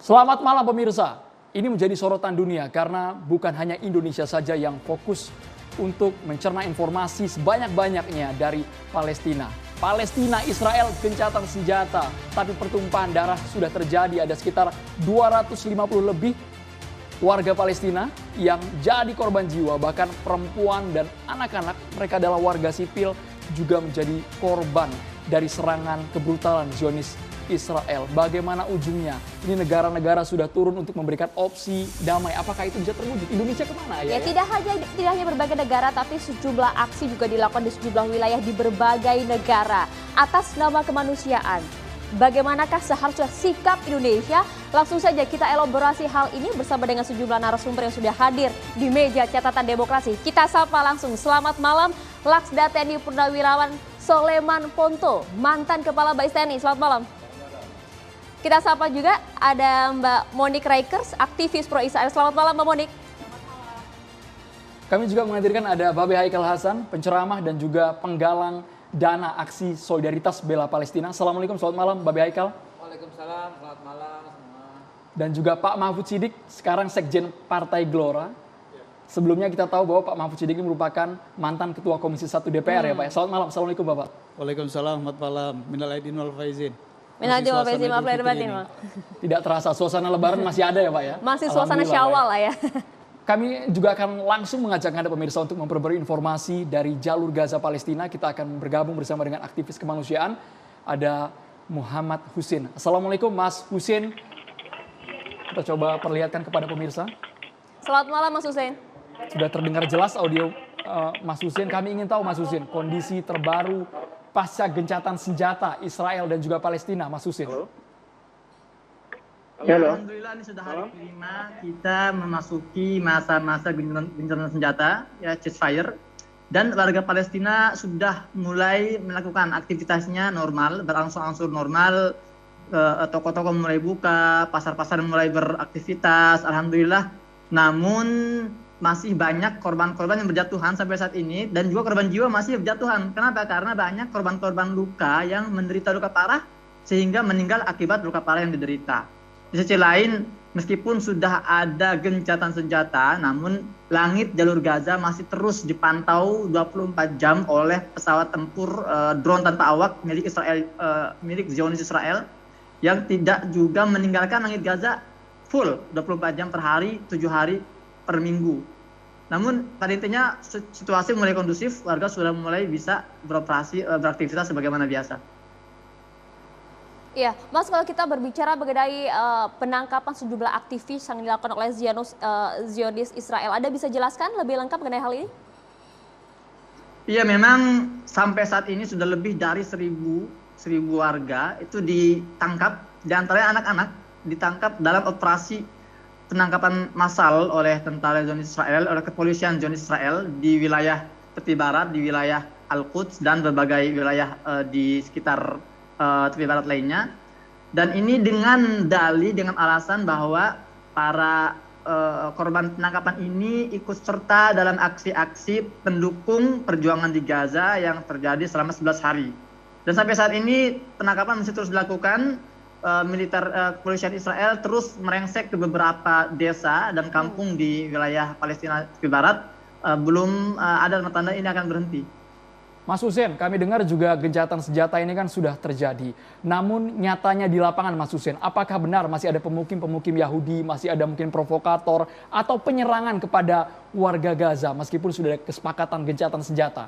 Selamat malam pemirsa. Ini menjadi sorotan dunia karena bukan hanya Indonesia saja yang fokus untuk mencerna informasi sebanyak-banyaknya dari Palestina. Palestina, Israel, gencatan senjata, tapi pertumpahan darah sudah terjadi. Ada sekitar 250 lebih warga Palestina yang jadi korban jiwa, bahkan perempuan dan anak-anak, mereka adalah warga sipil, juga menjadi korban dari serangan kebrutalan Zionis Israel. Bagaimana ujungnya? Ini negara-negara sudah turun untuk memberikan opsi damai. Apakah itu bisa terwujud? Indonesia kemana ya? Tidak hanya berbagai negara, tapi sejumlah aksi juga dilakukan di sejumlah wilayah di berbagai negara atas nama kemanusiaan. Bagaimanakah seharusnya sikap Indonesia? Langsung saja kita elaborasi hal ini bersama dengan sejumlah narasumber yang sudah hadir di meja catatan demokrasi. Kita sapa langsung. Selamat malam, Laksda TNI Purnawirawan Soleman Ponto, mantan Kepala Bais TNI. Selamat malam. Kita sapa juga ada Mbak Monique Reikers, aktivis pro Israel. Selamat malam Mbak Monique. Kami juga menghadirkan ada Babe Haikal Hasan, penceramah dan juga penggalang dana aksi solidaritas bela Palestina. Assalamualaikum, selamat malam Babe Haikal. Waalaikumsalam, selamat malam semua. Dan juga Pak Mahfud Siddiq, sekarang Sekjen Partai Gelora. Sebelumnya kita tahu bahwa Pak Mahfud Siddiq ini merupakan mantan Ketua Komisi 1 DPR ya Pak. Selamat malam, Assalamualaikum Bapak. Waalaikumsalam, selamat malam. Minal aidin wal faizin. Tidak terasa, suasana lebaran masih ada ya Pak ya? Masih suasana Syawal lah ya. Kami juga akan langsung mengajak Anda pemirsa untuk memperbarui informasi dari jalur Gaza Palestina. Kita akan bergabung bersama dengan aktivis kemanusiaan. Ada Muhammad Husin. Assalamualaikum Mas Husin. Kita coba perlihatkan kepada pemirsa. Selamat malam Mas Husin. Sudah terdengar jelas audio Mas Husin. Kami ingin tahu Mas Husin, kondisi terbaru pasca gencatan senjata Israel dan juga Palestina, Mas Husin. Halo. Alhamdulillah ini sudah hari kelima kita memasuki masa-masa gencatan senjata, ya ceasefire, dan warga Palestina sudah mulai melakukan aktivitasnya normal, berangsur-angsur normal, toko-toko mulai buka, pasar-pasar mulai beraktivitas, alhamdulillah. Namun masih banyak korban-korban yang berjatuhan sampai saat ini, dan juga korban jiwa masih berjatuhan. Kenapa? Karena banyak korban-korban luka yang menderita luka parah sehingga meninggal akibat luka parah yang diderita. Di sisi lain, meskipun sudah ada gencatan senjata, namun langit jalur Gaza masih terus dipantau 24 jam oleh pesawat tempur drone tanpa awak milik Israel, milik Zionis Israel, yang tidak juga meninggalkan langit Gaza full 24 jam per hari, 7 hari per minggu. Namun pada intinya situasi mulai kondusif, warga sudah mulai bisa beroperasi, beraktivitas sebagaimana biasa. Iya, Mas, kalau kita berbicara mengenai penangkapan sejumlah aktivis yang dilakukan oleh Zionis Israel, Anda bisa jelaskan lebih lengkap mengenai hal ini? Iya, memang sampai saat ini sudah lebih dari 1.000 warga itu ditangkap, di antaranya anak-anak, ditangkap dalam operasi penangkapan massal oleh tentara Zionis Israel, oleh kepolisian Zionis Israel di wilayah tepi barat, di wilayah Al-Quds dan berbagai wilayah di sekitar tepi barat lainnya. Dan ini dengan alasan bahwa para korban penangkapan ini ikut serta dalam aksi-aksi pendukung perjuangan di Gaza yang terjadi selama 11 hari. Dan sampai saat ini penangkapan masih terus dilakukan. Militer kepolisian Israel terus merengsek ke beberapa desa dan kampung di wilayah Palestina tepi barat. Belum ada tanda ini akan berhenti. Mas Husin, kami dengar juga gencatan senjata ini kan sudah terjadi. Namun nyatanya di lapangan Mas Husin, apakah benar masih ada pemukim-pemukim Yahudi, masih ada mungkin provokator atau penyerangan kepada warga Gaza meskipun sudah ada kesepakatan gencatan senjata?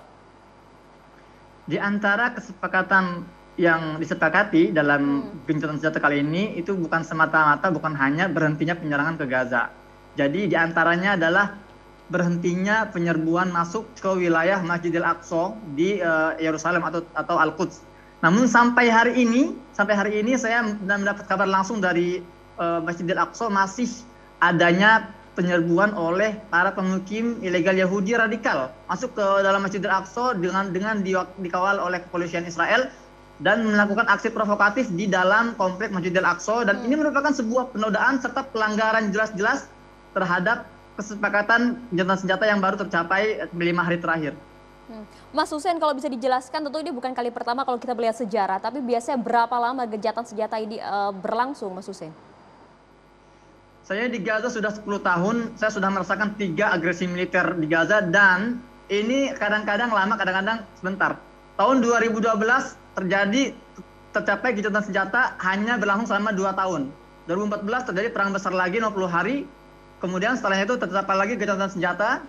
Di antara kesepakatan yang disepakati dalam gencatan senjata kali ini itu bukan semata-mata, bukan hanya berhentinya penyerangan ke Gaza. Jadi diantaranya adalah berhentinya penyerbuan masuk ke wilayah Masjidil Aqsa di Yerusalem atau Al-Quds. Namun sampai hari ini saya mendapat kabar langsung dari Masjidil Aqsa masih adanya penyerbuan oleh para pemukim ilegal Yahudi radikal masuk ke dalam Masjidil Aqsa dengan dikawal oleh kepolisian Israel dan melakukan aksi provokatif di dalam komplek Masjidil Aqsa, dan ini merupakan sebuah penodaan serta pelanggaran jelas-jelas terhadap kesepakatan gencatan senjata yang baru tercapai 5 hari terakhir. Mas Husin, kalau bisa dijelaskan, tentu ini bukan kali pertama kalau kita melihat sejarah, tapi biasanya berapa lama gencatan senjata ini berlangsung, Mas Husin? Saya di Gaza sudah 10 tahun, saya sudah merasakan 3 agresi militer di Gaza dan ini kadang-kadang lama, kadang-kadang sebentar. Tahun 2012 tercapai gencatan senjata hanya berlangsung selama 2 tahun. 2014 terjadi perang besar lagi 60 hari, kemudian setelahnya itu tercapai lagi gencatan senjata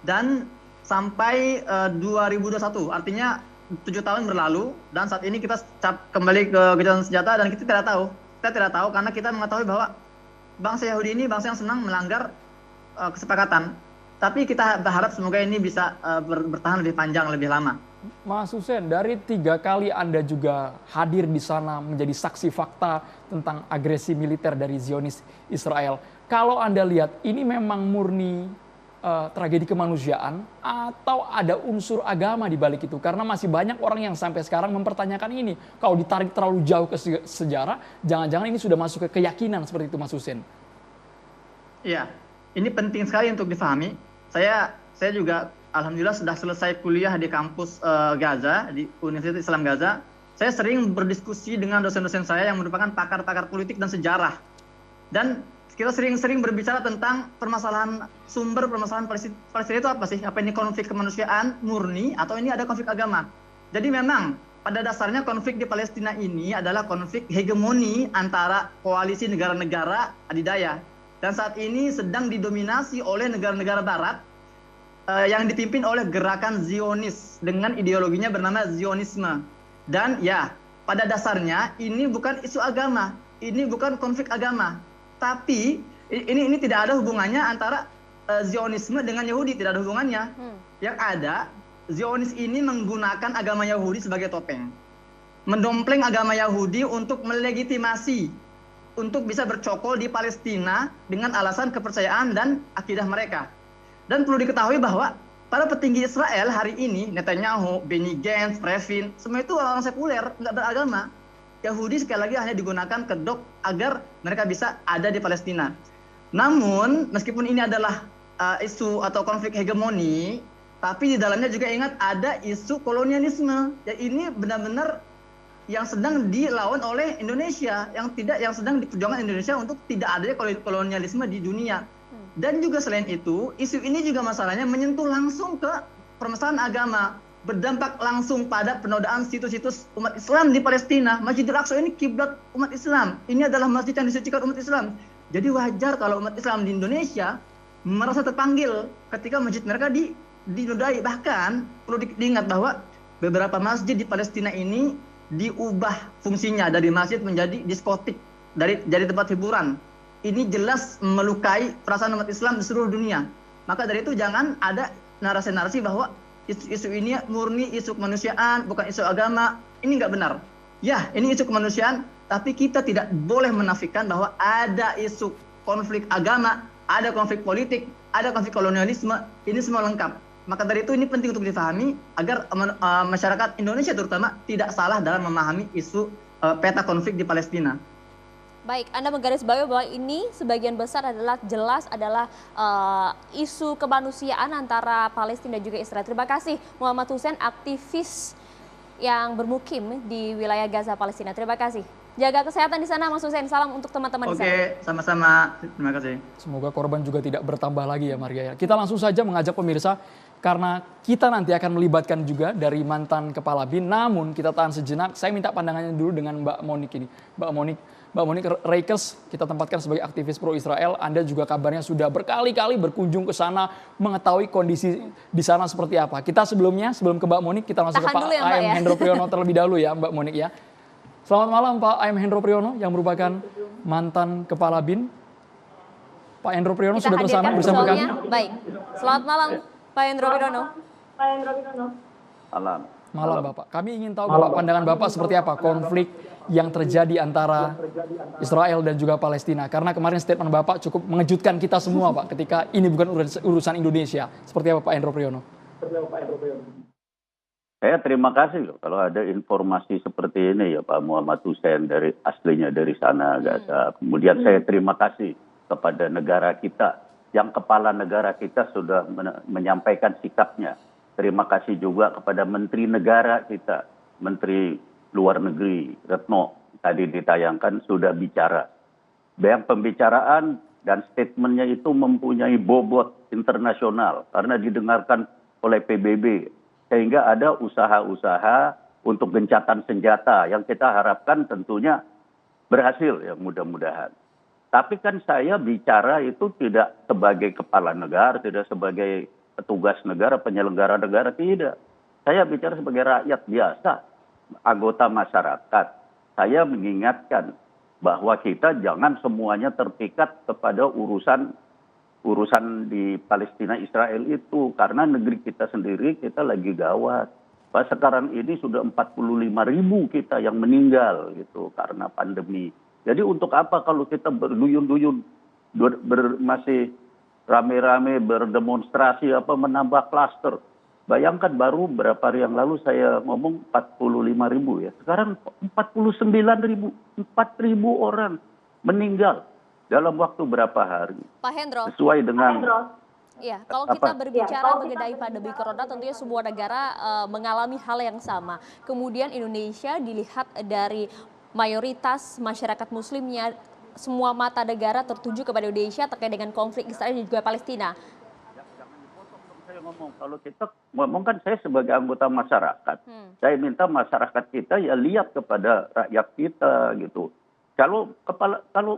dan sampai 2021, artinya 7 tahun berlalu dan saat ini kita kembali ke gencatan senjata dan kita tidak tahu karena kita mengetahui bahwa bangsa Yahudi ini bangsa yang senang melanggar kesepakatan. Tapi kita berharap semoga ini bisa bertahan lebih panjang, lebih lama. Mas Hussein, dari 3 kali Anda juga hadir di sana menjadi saksi fakta tentang agresi militer dari Zionis Israel. Kalau Anda lihat, ini memang murni tragedi kemanusiaan atau ada unsur agama di balik itu? Karena masih banyak orang yang sampai sekarang mempertanyakan ini. Kalau ditarik terlalu jauh ke sejarah, jangan-jangan ini sudah masuk ke keyakinan seperti itu, Mas Hussein. Iya, ini penting sekali untuk difahami. Saya juga alhamdulillah sudah selesai kuliah di kampus Gaza, di Universitas Islam Gaza. Saya sering berdiskusi dengan dosen-dosen saya yang merupakan pakar-pakar politik dan sejarah. Dan kita sering berbicara tentang sumber permasalahan Palestina itu apa sih? Apa ini konflik kemanusiaan murni atau ini ada konflik agama? Jadi memang pada dasarnya konflik di Palestina ini adalah konflik hegemoni antara koalisi negara-negara adidaya. Dan saat ini sedang didominasi oleh negara-negara barat yang dipimpin oleh gerakan Zionis dengan ideologinya bernama Zionisme. Dan ya, pada dasarnya ini bukan isu agama, ini bukan konflik agama. Tapi ini tidak ada hubungannya antara Zionisme dengan Yahudi, tidak ada hubungannya. Yang ada, Zionis ini menggunakan agama Yahudi sebagai topeng. Mendompleng agama Yahudi untuk melegitimasi, untuk bisa bercokol di Palestina dengan alasan kepercayaan dan akidah mereka. Dan perlu diketahui bahwa para petinggi Israel hari ini, Netanyahu, Benny Gantz, Revin, semua itu orang sekuler, nggak beragama. Yahudi sekali lagi hanya digunakan kedok agar mereka bisa ada di Palestina. Namun, meskipun ini adalah isu atau konflik hegemoni, tapi di dalamnya juga ingat ada isu kolonialisme. Ya, ini benar-benar yang sedang dilawan oleh Indonesia, yang sedang diperjuangkan Indonesia untuk tidak adanya kolonialisme di dunia. Dan juga selain itu, isu ini juga masalahnya menyentuh langsung ke permasalahan agama, berdampak langsung pada penodaan situs-situs umat Islam di Palestina. Masjidil Aqsa ini kiblat umat Islam. Ini adalah masjid yang disucikan umat Islam. Jadi wajar kalau umat Islam di Indonesia merasa terpanggil ketika masjid mereka dinodai. Bahkan perlu diingat bahwa beberapa masjid di Palestina ini diubah fungsinya dari masjid menjadi diskotik, jadi tempat hiburan. Ini jelas melukai perasaan umat Islam di seluruh dunia. Maka dari itu jangan ada narasi-narasi bahwa isu ini murni isu kemanusiaan, bukan isu agama. Ini nggak benar. Ya, ini isu kemanusiaan, tapi kita tidak boleh menafikan bahwa ada isu konflik agama, ada konflik politik, ada konflik kolonialisme. Ini semua lengkap. Maka dari itu ini penting untuk dipahami agar masyarakat Indonesia terutama tidak salah dalam memahami isu peta konflik di Palestina. Baik, Anda menggarisbawahi bahwa ini sebagian besar adalah isu kemanusiaan antara Palestina dan juga Israel. Terima kasih Muhammad Hussein, aktivis yang bermukim di wilayah Gaza, Palestina. Terima kasih. Jaga kesehatan di sana, Mas Hussein. Salam untuk teman-teman di sana. Oke, sama-sama. Terima kasih. Semoga korban juga tidak bertambah lagi ya, Maria. Kita langsung saja mengajak pemirsa, karena kita nanti akan melibatkan juga dari mantan kepala BIN. Namun kita tahan sejenak, saya minta pandangannya dulu dengan Mbak Monik ini. Mbak Monik Reikes, kita tempatkan sebagai aktivis pro-Israel. Anda juga kabarnya sudah berkali-kali berkunjung ke sana, mengetahui kondisi di sana seperti apa. Kita sebelum ke Mbak Monik, kita langsung ke Pak AM Hendro Priyono terlebih dahulu ya, Mbak Monik ya. Selamat malam Pak AM Hendro Priyono yang merupakan mantan kepala BIN. Pak Hendro Priyono sudah bersama kami. Baik, selamat malam Pak Hendro Priyono. Malam Bapak. Kami ingin tahu Bapak, pandangan Bapak seperti apa konflik yang terjadi antara Israel dan juga Palestina. Karena kemarin statement Bapak cukup mengejutkan kita semua Pak, ketika ini bukan urusan Indonesia. Seperti apa Pak Hendro Priyono? Saya terima kasih loh kalau ada informasi seperti ini ya Pak Muhammad Hussein dari aslinya dari sana Gaza. Kemudian saya terima kasih kepada negara kita, yang kepala negara kita sudah menyampaikan sikapnya. Terima kasih juga kepada Menteri Negara kita, Menteri Luar Negeri Retno tadi ditayangkan sudah bicara. Yang pembicaraan dan statementnya itu mempunyai bobot internasional karena didengarkan oleh PBB. Sehingga ada usaha-usaha untuk gencatan senjata yang kita harapkan tentunya berhasil ya mudah-mudahan. Tapi kan saya bicara itu tidak sebagai kepala negara, tidak sebagai petugas negara, penyelenggara negara, tidak. Saya bicara sebagai rakyat biasa, anggota masyarakat. Saya mengingatkan bahwa kita jangan semuanya terpikat kepada urusan di Palestina Israel itu. Karena negeri kita sendiri, kita lagi gawat. Sekarang ini sudah 45.000 kita yang meninggal gitu karena pandemi. Jadi untuk apa kalau kita berduyun-duyun masih rame-rame berdemonstrasi menambah klaster. Bayangkan baru berapa hari yang lalu saya ngomong 45.000 ya. Sekarang 49.000, 4.000 orang meninggal dalam waktu berapa hari. Pak Hendro. Sesuai dengan Iya, kalau kita berbicara mengenai pandemi corona, tentunya semua negara mengalami hal yang sama. Kemudian Indonesia dilihat dari mayoritas masyarakat muslimnya, semua mata negara tertuju kepada Indonesia terkait dengan konflik Israel dan juga Palestina. Jangan dipotong dong saya ngomong. Kalau kita ngomong kan saya sebagai anggota masyarakat. Saya minta masyarakat kita ya lihat kepada rakyat kita gitu. Kalau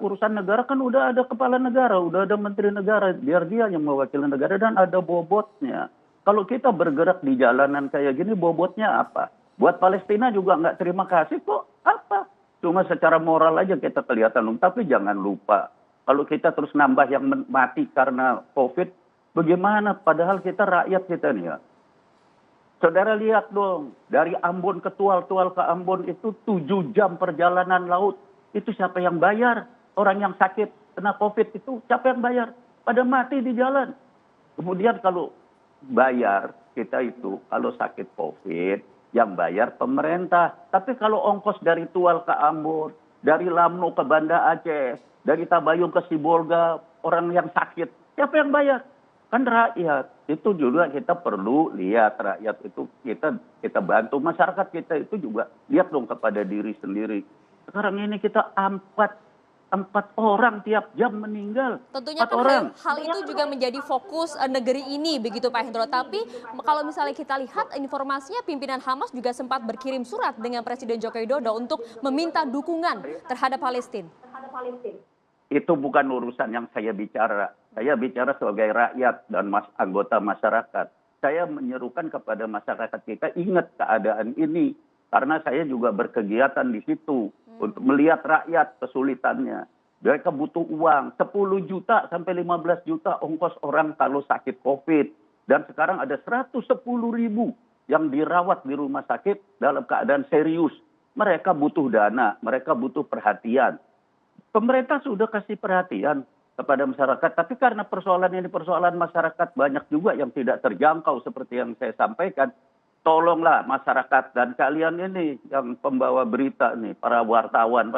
urusan negara kan udah ada kepala negara, udah ada menteri negara, biar dia yang mewakili negara dan ada bobotnya. Kalau kita bergerak di jalanan kayak gini, bobotnya apa? Buat Palestina juga nggak terima kasih kok, apa? Cuma secara moral aja kita kelihatan. Tapi jangan lupa, kalau kita terus nambah yang mati karena COVID, bagaimana? Padahal kita rakyat kita nih ya. Saudara lihat dong, dari Ambon ke Tual ke Ambon itu 7 jam perjalanan laut. Itu siapa yang bayar? Orang yang sakit kena COVID itu siapa yang bayar? Pada mati di jalan. Kemudian kalau bayar kita itu, kalau sakit COVID, yang bayar pemerintah. Tapi kalau ongkos dari Tual ke Ambon, dari Lamno ke Banda Aceh, dari Tabayung ke Sibolga, orang yang sakit, siapa yang bayar? Kan rakyat. Itu juga kita perlu lihat rakyat itu, kita bantu masyarakat kita itu juga lihat dong kepada diri sendiri. Sekarang ini kita empat orang tiap jam meninggal. Tentunya kan hal itu juga menjadi fokus negeri ini begitu Pak Hendro. Tapi kalau misalnya kita lihat informasinya pimpinan Hamas juga sempat berkirim surat dengan Presiden Joko Widodo untuk meminta dukungan terhadap Palestina. Itu bukan urusan yang saya bicara. Saya bicara sebagai rakyat dan anggota masyarakat. Saya menyerukan kepada masyarakat kita ingat keadaan ini. Karena saya juga berkegiatan di situ untuk melihat rakyat kesulitannya. Mereka butuh uang 10 juta sampai 15 juta ongkos orang kalau sakit COVID. Dan sekarang ada 110.000 yang dirawat di rumah sakit dalam keadaan serius. Mereka butuh dana, mereka butuh perhatian. Pemerintah sudah kasih perhatian kepada masyarakat. Tapi karena persoalan ini persoalan masyarakat banyak juga yang tidak terjangkau seperti yang saya sampaikan. Tolonglah masyarakat dan kalian ini yang pembawa berita nih, para wartawan,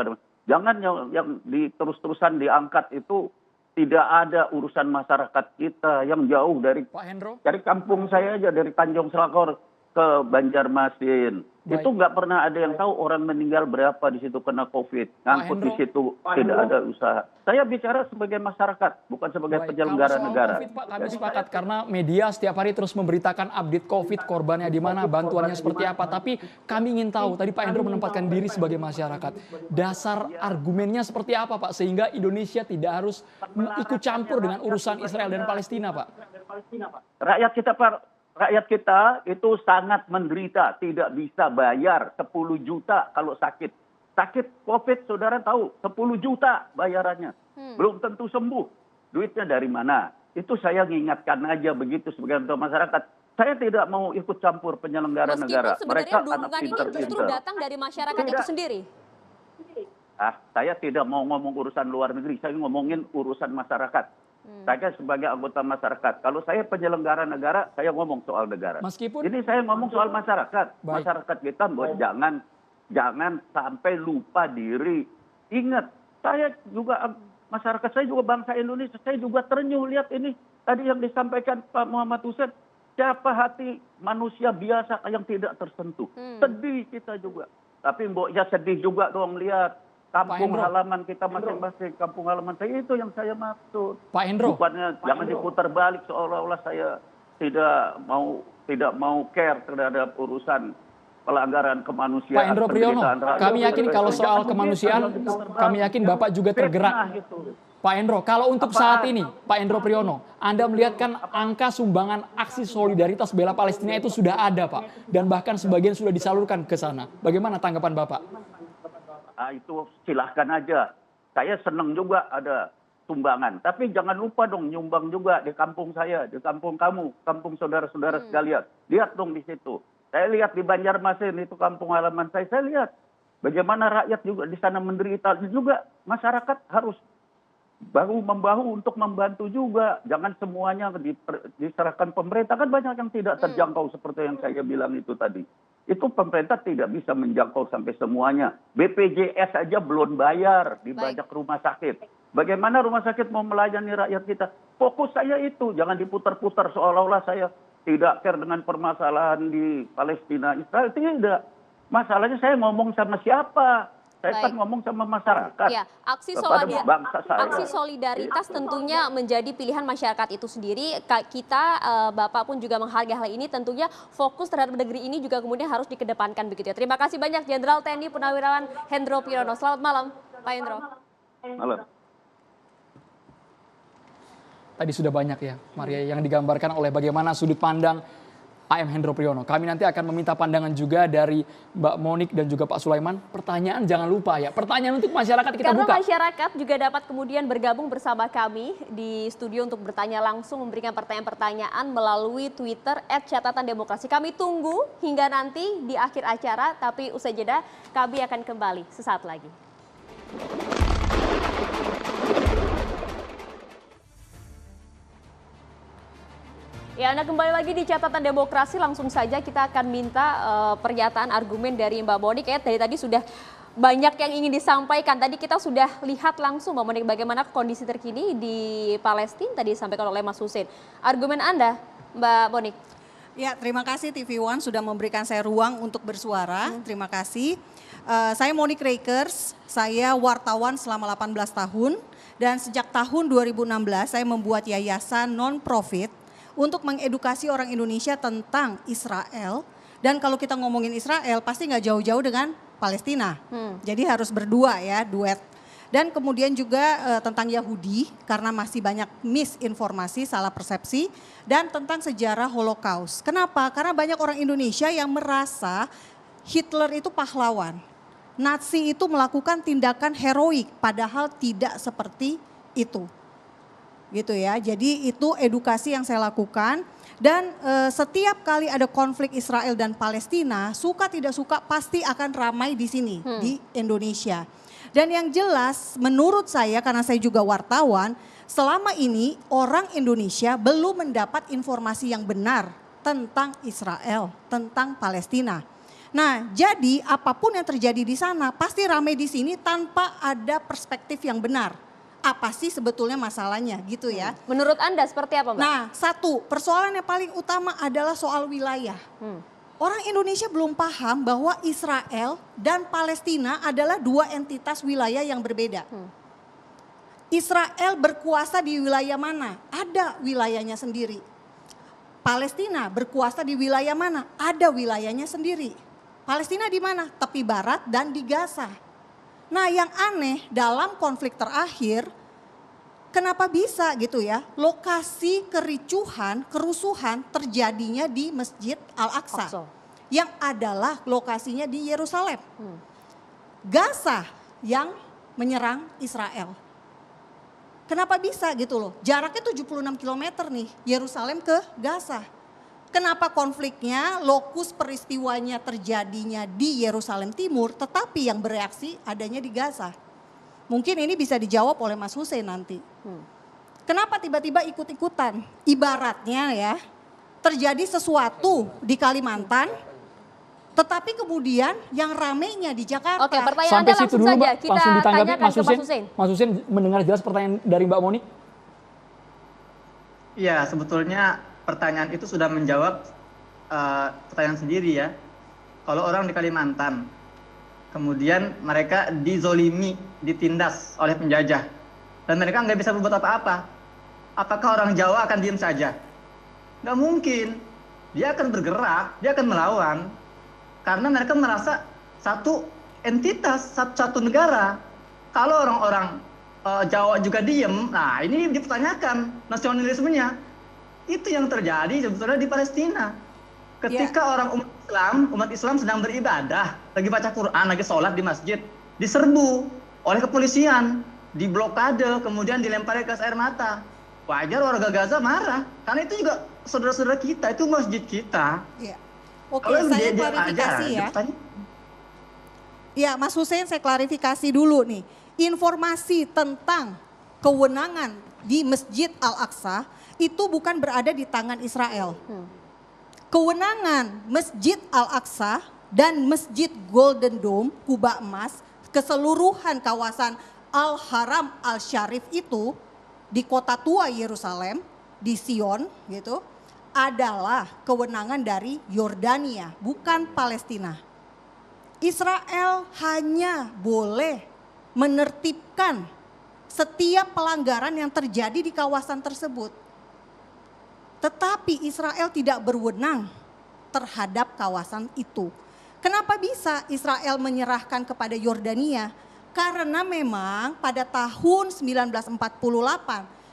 jangan yang terus-terusan diangkat itu tidak ada urusan masyarakat kita yang jauh dari Pak Hendro. Dari kampung saya aja, dari Tanjung Selakor ke Banjarmasin. Baik. Itu nggak pernah ada yang tahu orang meninggal berapa di situ kena COVID. Ngangkut di situ tidak ada usaha. Saya bicara sebagai masyarakat, bukan sebagai penyelenggara negara. COVID, Pak, kami sepakat karena media setiap hari terus memberitakan update COVID, korbannya di mana, bantuannya seperti apa. Tapi kami ingin tahu, tadi Pak Hendro menempatkan diri sebagai masyarakat. Dasar argumennya seperti apa, Pak? Sehingga Indonesia tidak harus ikut campur dengan urusan Israel dan Palestina, Pak. Rakyat kita itu sangat menderita, tidak bisa bayar 10 juta kalau sakit. Sakit COVID, saudara tahu, 10 juta bayarannya. Belum tentu sembuh. Duitnya dari mana? Itu saya mengingatkan aja begitu sebagai masyarakat. Saya tidak mau ikut campur penyelenggara negara. Meskipun sebenarnya dukungan ini justru datang dari masyarakat itu sendiri. Saya tidak mau ngomong urusan luar negeri, saya ngomongin urusan masyarakat. Saya sebagai anggota masyarakat. Kalau saya penyelenggara negara, saya ngomong soal negara. Meskipun ini saya ngomong soal masyarakat. Baik. Masyarakat kita jangan sampai lupa diri. Ingat, saya juga masyarakat saya juga bangsa Indonesia. Saya juga terenyuh lihat ini tadi yang disampaikan Pak Muhammad Hussein. Siapa hati manusia biasa yang tidak tersentuh? Sedih kita juga. Tapi mboknya sedih juga dong lihat kampung Hendro. halaman kita masing-masing, kampung halaman saya itu yang saya maksud. Pak Hendro. Bukannya jangan diputar balik seolah-olah saya tidak mau care terhadap urusan pelanggaran kemanusiaan. Pak Hendro Priyono, penderitaan rakyat. kami yakin kalau Jangan soal begitu, kemanusiaan, jangan diputar balik. kami yakin Bapak juga tergerak. Fitnah gitu. Pak Hendro, kalau untuk saat ini, Pak Hendro Priyono, Anda melihat kan angka sumbangan aksi solidaritas bela Palestina itu sudah ada, Pak. Dan bahkan sebagian sudah disalurkan ke sana. Bagaimana tanggapan Bapak? Itu silahkan aja. Saya senang juga ada sumbangan. Tapi jangan lupa dong nyumbang juga di kampung saya, di kampung kamu, kampung saudara-saudara sekalian. Lihat dong di situ. Saya lihat di Banjarmasin, itu kampung halaman saya lihat bagaimana rakyat juga di sana menderita. Juga masyarakat harus bahu-membahu untuk membantu juga. Jangan semuanya diserahkan pemerintah. Kan banyak yang tidak terjangkau seperti yang saya bilang itu tadi. Itu pemerintah tidak bisa menjangkau sampai semuanya. BPJS saja belum bayar di banyak rumah sakit. Bagaimana rumah sakit mau melayani rakyat kita? Fokus saya itu. Jangan diputar-putar seolah-olah saya tidak care dengan permasalahan di Palestina, Israel. Tidak. Masalahnya saya ngomong sama siapa? Saya kan ngomong sama masyarakat. Ya, aksi solidaritas tentunya menjadi pilihan masyarakat itu sendiri. Kita, Bapak pun juga menghargai hal ini. Tentunya fokus terhadap negeri ini juga kemudian harus dikedepankan begitu ya. Terima kasih banyak Jenderal TNI Purnawirawan Hendro Priyono. Selamat malam, Pak Hendro. Malam. Tadi sudah banyak ya, Maria, yang digambarkan oleh bagaimana sudut pandang AM Hendro Priyono. Kami nanti akan meminta pandangan juga dari Mbak Monik dan juga Pak Sulaiman. Pertanyaan jangan lupa ya, pertanyaan untuk masyarakat kita Karena buka. masyarakat juga dapat kemudian bergabung bersama kami di studio untuk bertanya langsung, memberikan pertanyaan-pertanyaan melalui Twitter @catatandemokrasi. Kami tunggu hingga nanti di akhir acara, tapi usai jeda kami akan kembali sesaat lagi. Ya, Anda kembali lagi di Catatan Demokrasi. Langsung saja kita akan minta pernyataan argumen dari Mbak Monik. Dari tadi sudah banyak yang ingin disampaikan. Tadi kita sudah lihat langsung Mbak Monik bagaimana kondisi terkini di Palestina tadi disampaikan oleh Mas Husein. Argumen Anda, Mbak Monik? Ya, terima kasih TV One sudah memberikan saya ruang untuk bersuara. Terima kasih. Saya Monik Rakers, saya wartawan selama 18 tahun. Dan sejak tahun 2016 saya membuat yayasan non-profit untuk mengedukasi orang Indonesia tentang Israel. Dan kalau kita ngomongin Israel pasti nggak jauh-jauh dengan Palestina. Jadi harus berdua ya, duet. Dan kemudian juga tentang Yahudi karena masih banyak misinformasi, salah persepsi. Dan tentang sejarah Holocaust. Kenapa? Karena banyak orang Indonesia yang merasa Hitler itu pahlawan. Nazi itu melakukan tindakan heroik padahal tidak seperti itu. Gitu ya, jadi itu edukasi yang saya lakukan dan setiap kali ada konflik Israel dan Palestina, suka tidak suka pasti akan ramai di sini di Indonesia. Dan yang jelas menurut saya karena saya juga wartawan, selama ini orang Indonesia belum mendapat informasi yang benar tentang Israel, tentang Palestina. Nah, jadi apapun yang terjadi di sana pasti ramai di sini tanpa ada perspektif yang benar. Apa sih sebetulnya masalahnya gitu ya. Menurut Anda seperti apa, Mbak? Nah, satu persoalan yang paling utama adalah soal wilayah. Orang Indonesia belum paham bahwa Israel dan Palestina adalah dua entitas wilayah yang berbeda. Israel berkuasa di wilayah mana? Ada wilayahnya sendiri. Palestina berkuasa di wilayah mana? Ada wilayahnya sendiri. Palestina di mana? Tepi barat dan di Gaza. Nah, yang aneh dalam konflik terakhir, kenapa bisa gitu ya, lokasi kericuhan, kerusuhan terjadinya di Masjid Al-Aqsa. Yang adalah lokasinya di Yerusalem. Gaza yang menyerang Israel. Kenapa bisa gitu loh, jaraknya 76 km nih, Yerusalem ke Gaza. Kenapa konfliknya, lokus peristiwanya terjadinya di Yerusalem Timur, tetapi yang bereaksi adanya di Gaza? Mungkin ini bisa dijawab oleh Mas Husein nanti. Kenapa tiba-tiba ikut-ikutan? Ibaratnya ya, terjadi sesuatu di Kalimantan, tetapi kemudian yang ramenya di Jakarta. Oke, pertanyaan Sampai Anda situ langsung dulu, saja Mbak. kita Langsung ditanggapi tanyakan Mas ke Mas Husein. Husein. Mas Husein mendengar jelas pertanyaan dari Mbak Monik? Iya, sebetulnya pertanyaan itu sudah menjawab pertanyaan sendiri ya. Kalau orang di Kalimantan kemudian mereka dizolimi, ditindas oleh penjajah. Dan mereka nggak bisa berbuat apa-apa. Apakah orang Jawa akan diam saja? Nggak mungkin. Dia akan bergerak, dia akan melawan. Karena mereka merasa satu entitas, satu negara. Kalau orang-orang Jawa juga diem, nah ini dipertanyakan nasionalismenya. Itu yang terjadi sebetulnya di Palestina. Ketika orang umat Islam sedang beribadah, lagi baca Quran, lagi sholat di masjid, diserbu oleh kepolisian, diblokade, kemudian dilempari gas air mata. Wajar warga Gaza marah, karena itu juga saudara-saudara kita, itu masjid kita. Iya. Oke, Kalau saya dia klarifikasi aja, ya. Ya, Mas Hussein saya klarifikasi dulu nih. Informasi tentang kewenangan di Masjid Al-Aqsa itu bukan berada di tangan Israel. Kewenangan Masjid Al-Aqsa dan Masjid Golden Dome, Kubah Emas, keseluruhan kawasan Al-Haram Al-Syarif itu di kota tua Yerusalem, di Sion gitu, adalah kewenangan dari Yordania, bukan Palestina. Israel hanya boleh menertibkan setiap pelanggaran yang terjadi di kawasan tersebut. Tetapi Israel tidak berwenang terhadap kawasan itu. Kenapa bisa Israel menyerahkan kepada Yordania? Karena memang pada tahun 1948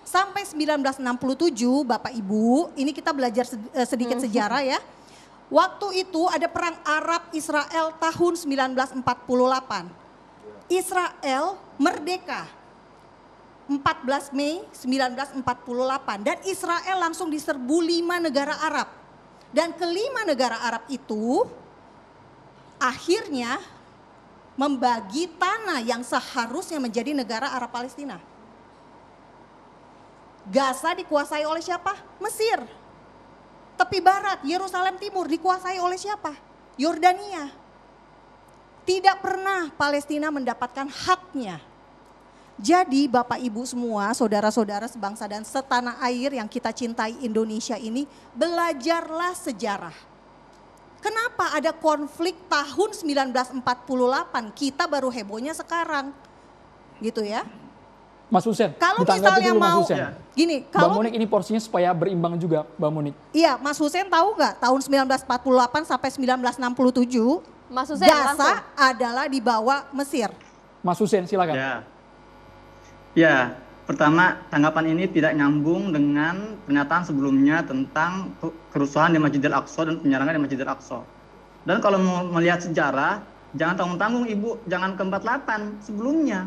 sampai 1967 Bapak Ibu, ini kita belajar sedikit sejarah ya. Waktu itu ada perang Arab Israel tahun 1948. Israel merdeka 14 Mei 1948 dan Israel langsung diserbu 5 negara Arab. Dan kelima negara Arab itu akhirnya membagi tanah yang seharusnya menjadi negara Arab Palestina. Gaza dikuasai oleh siapa? Mesir. Tepi barat, Yerusalem Timur dikuasai oleh siapa? Yordania. Tidak pernah Palestina mendapatkan haknya. Jadi Bapak Ibu semua, saudara-saudara sebangsa dan setanah air yang kita cintai Indonesia ini, belajarlah sejarah. Kenapa ada konflik tahun 1948? Kita baru hebohnya sekarang. Gitu ya. Mas Hussein, Kalau ditanggapi misalnya dulu Mas mau, Hussein. gini, Mbak kalau Monik ini porsinya supaya berimbang juga, Mbak Monik. iya, Mas Hussein tahu nggak tahun 1948 sampai 1967 Mas Hussein Gaza langsung. adalah di bawah Mesir. Mas Hussein silakan. Ya, pertama tanggapan ini tidak nyambung dengan pernyataan sebelumnya tentang kerusuhan di Masjidil Aqsa dan penyerangan di Masjidil Aqsa. Dan kalau mau melihat sejarah, jangan tanggung-tanggung Ibu, jangan ke 48 sebelumnya.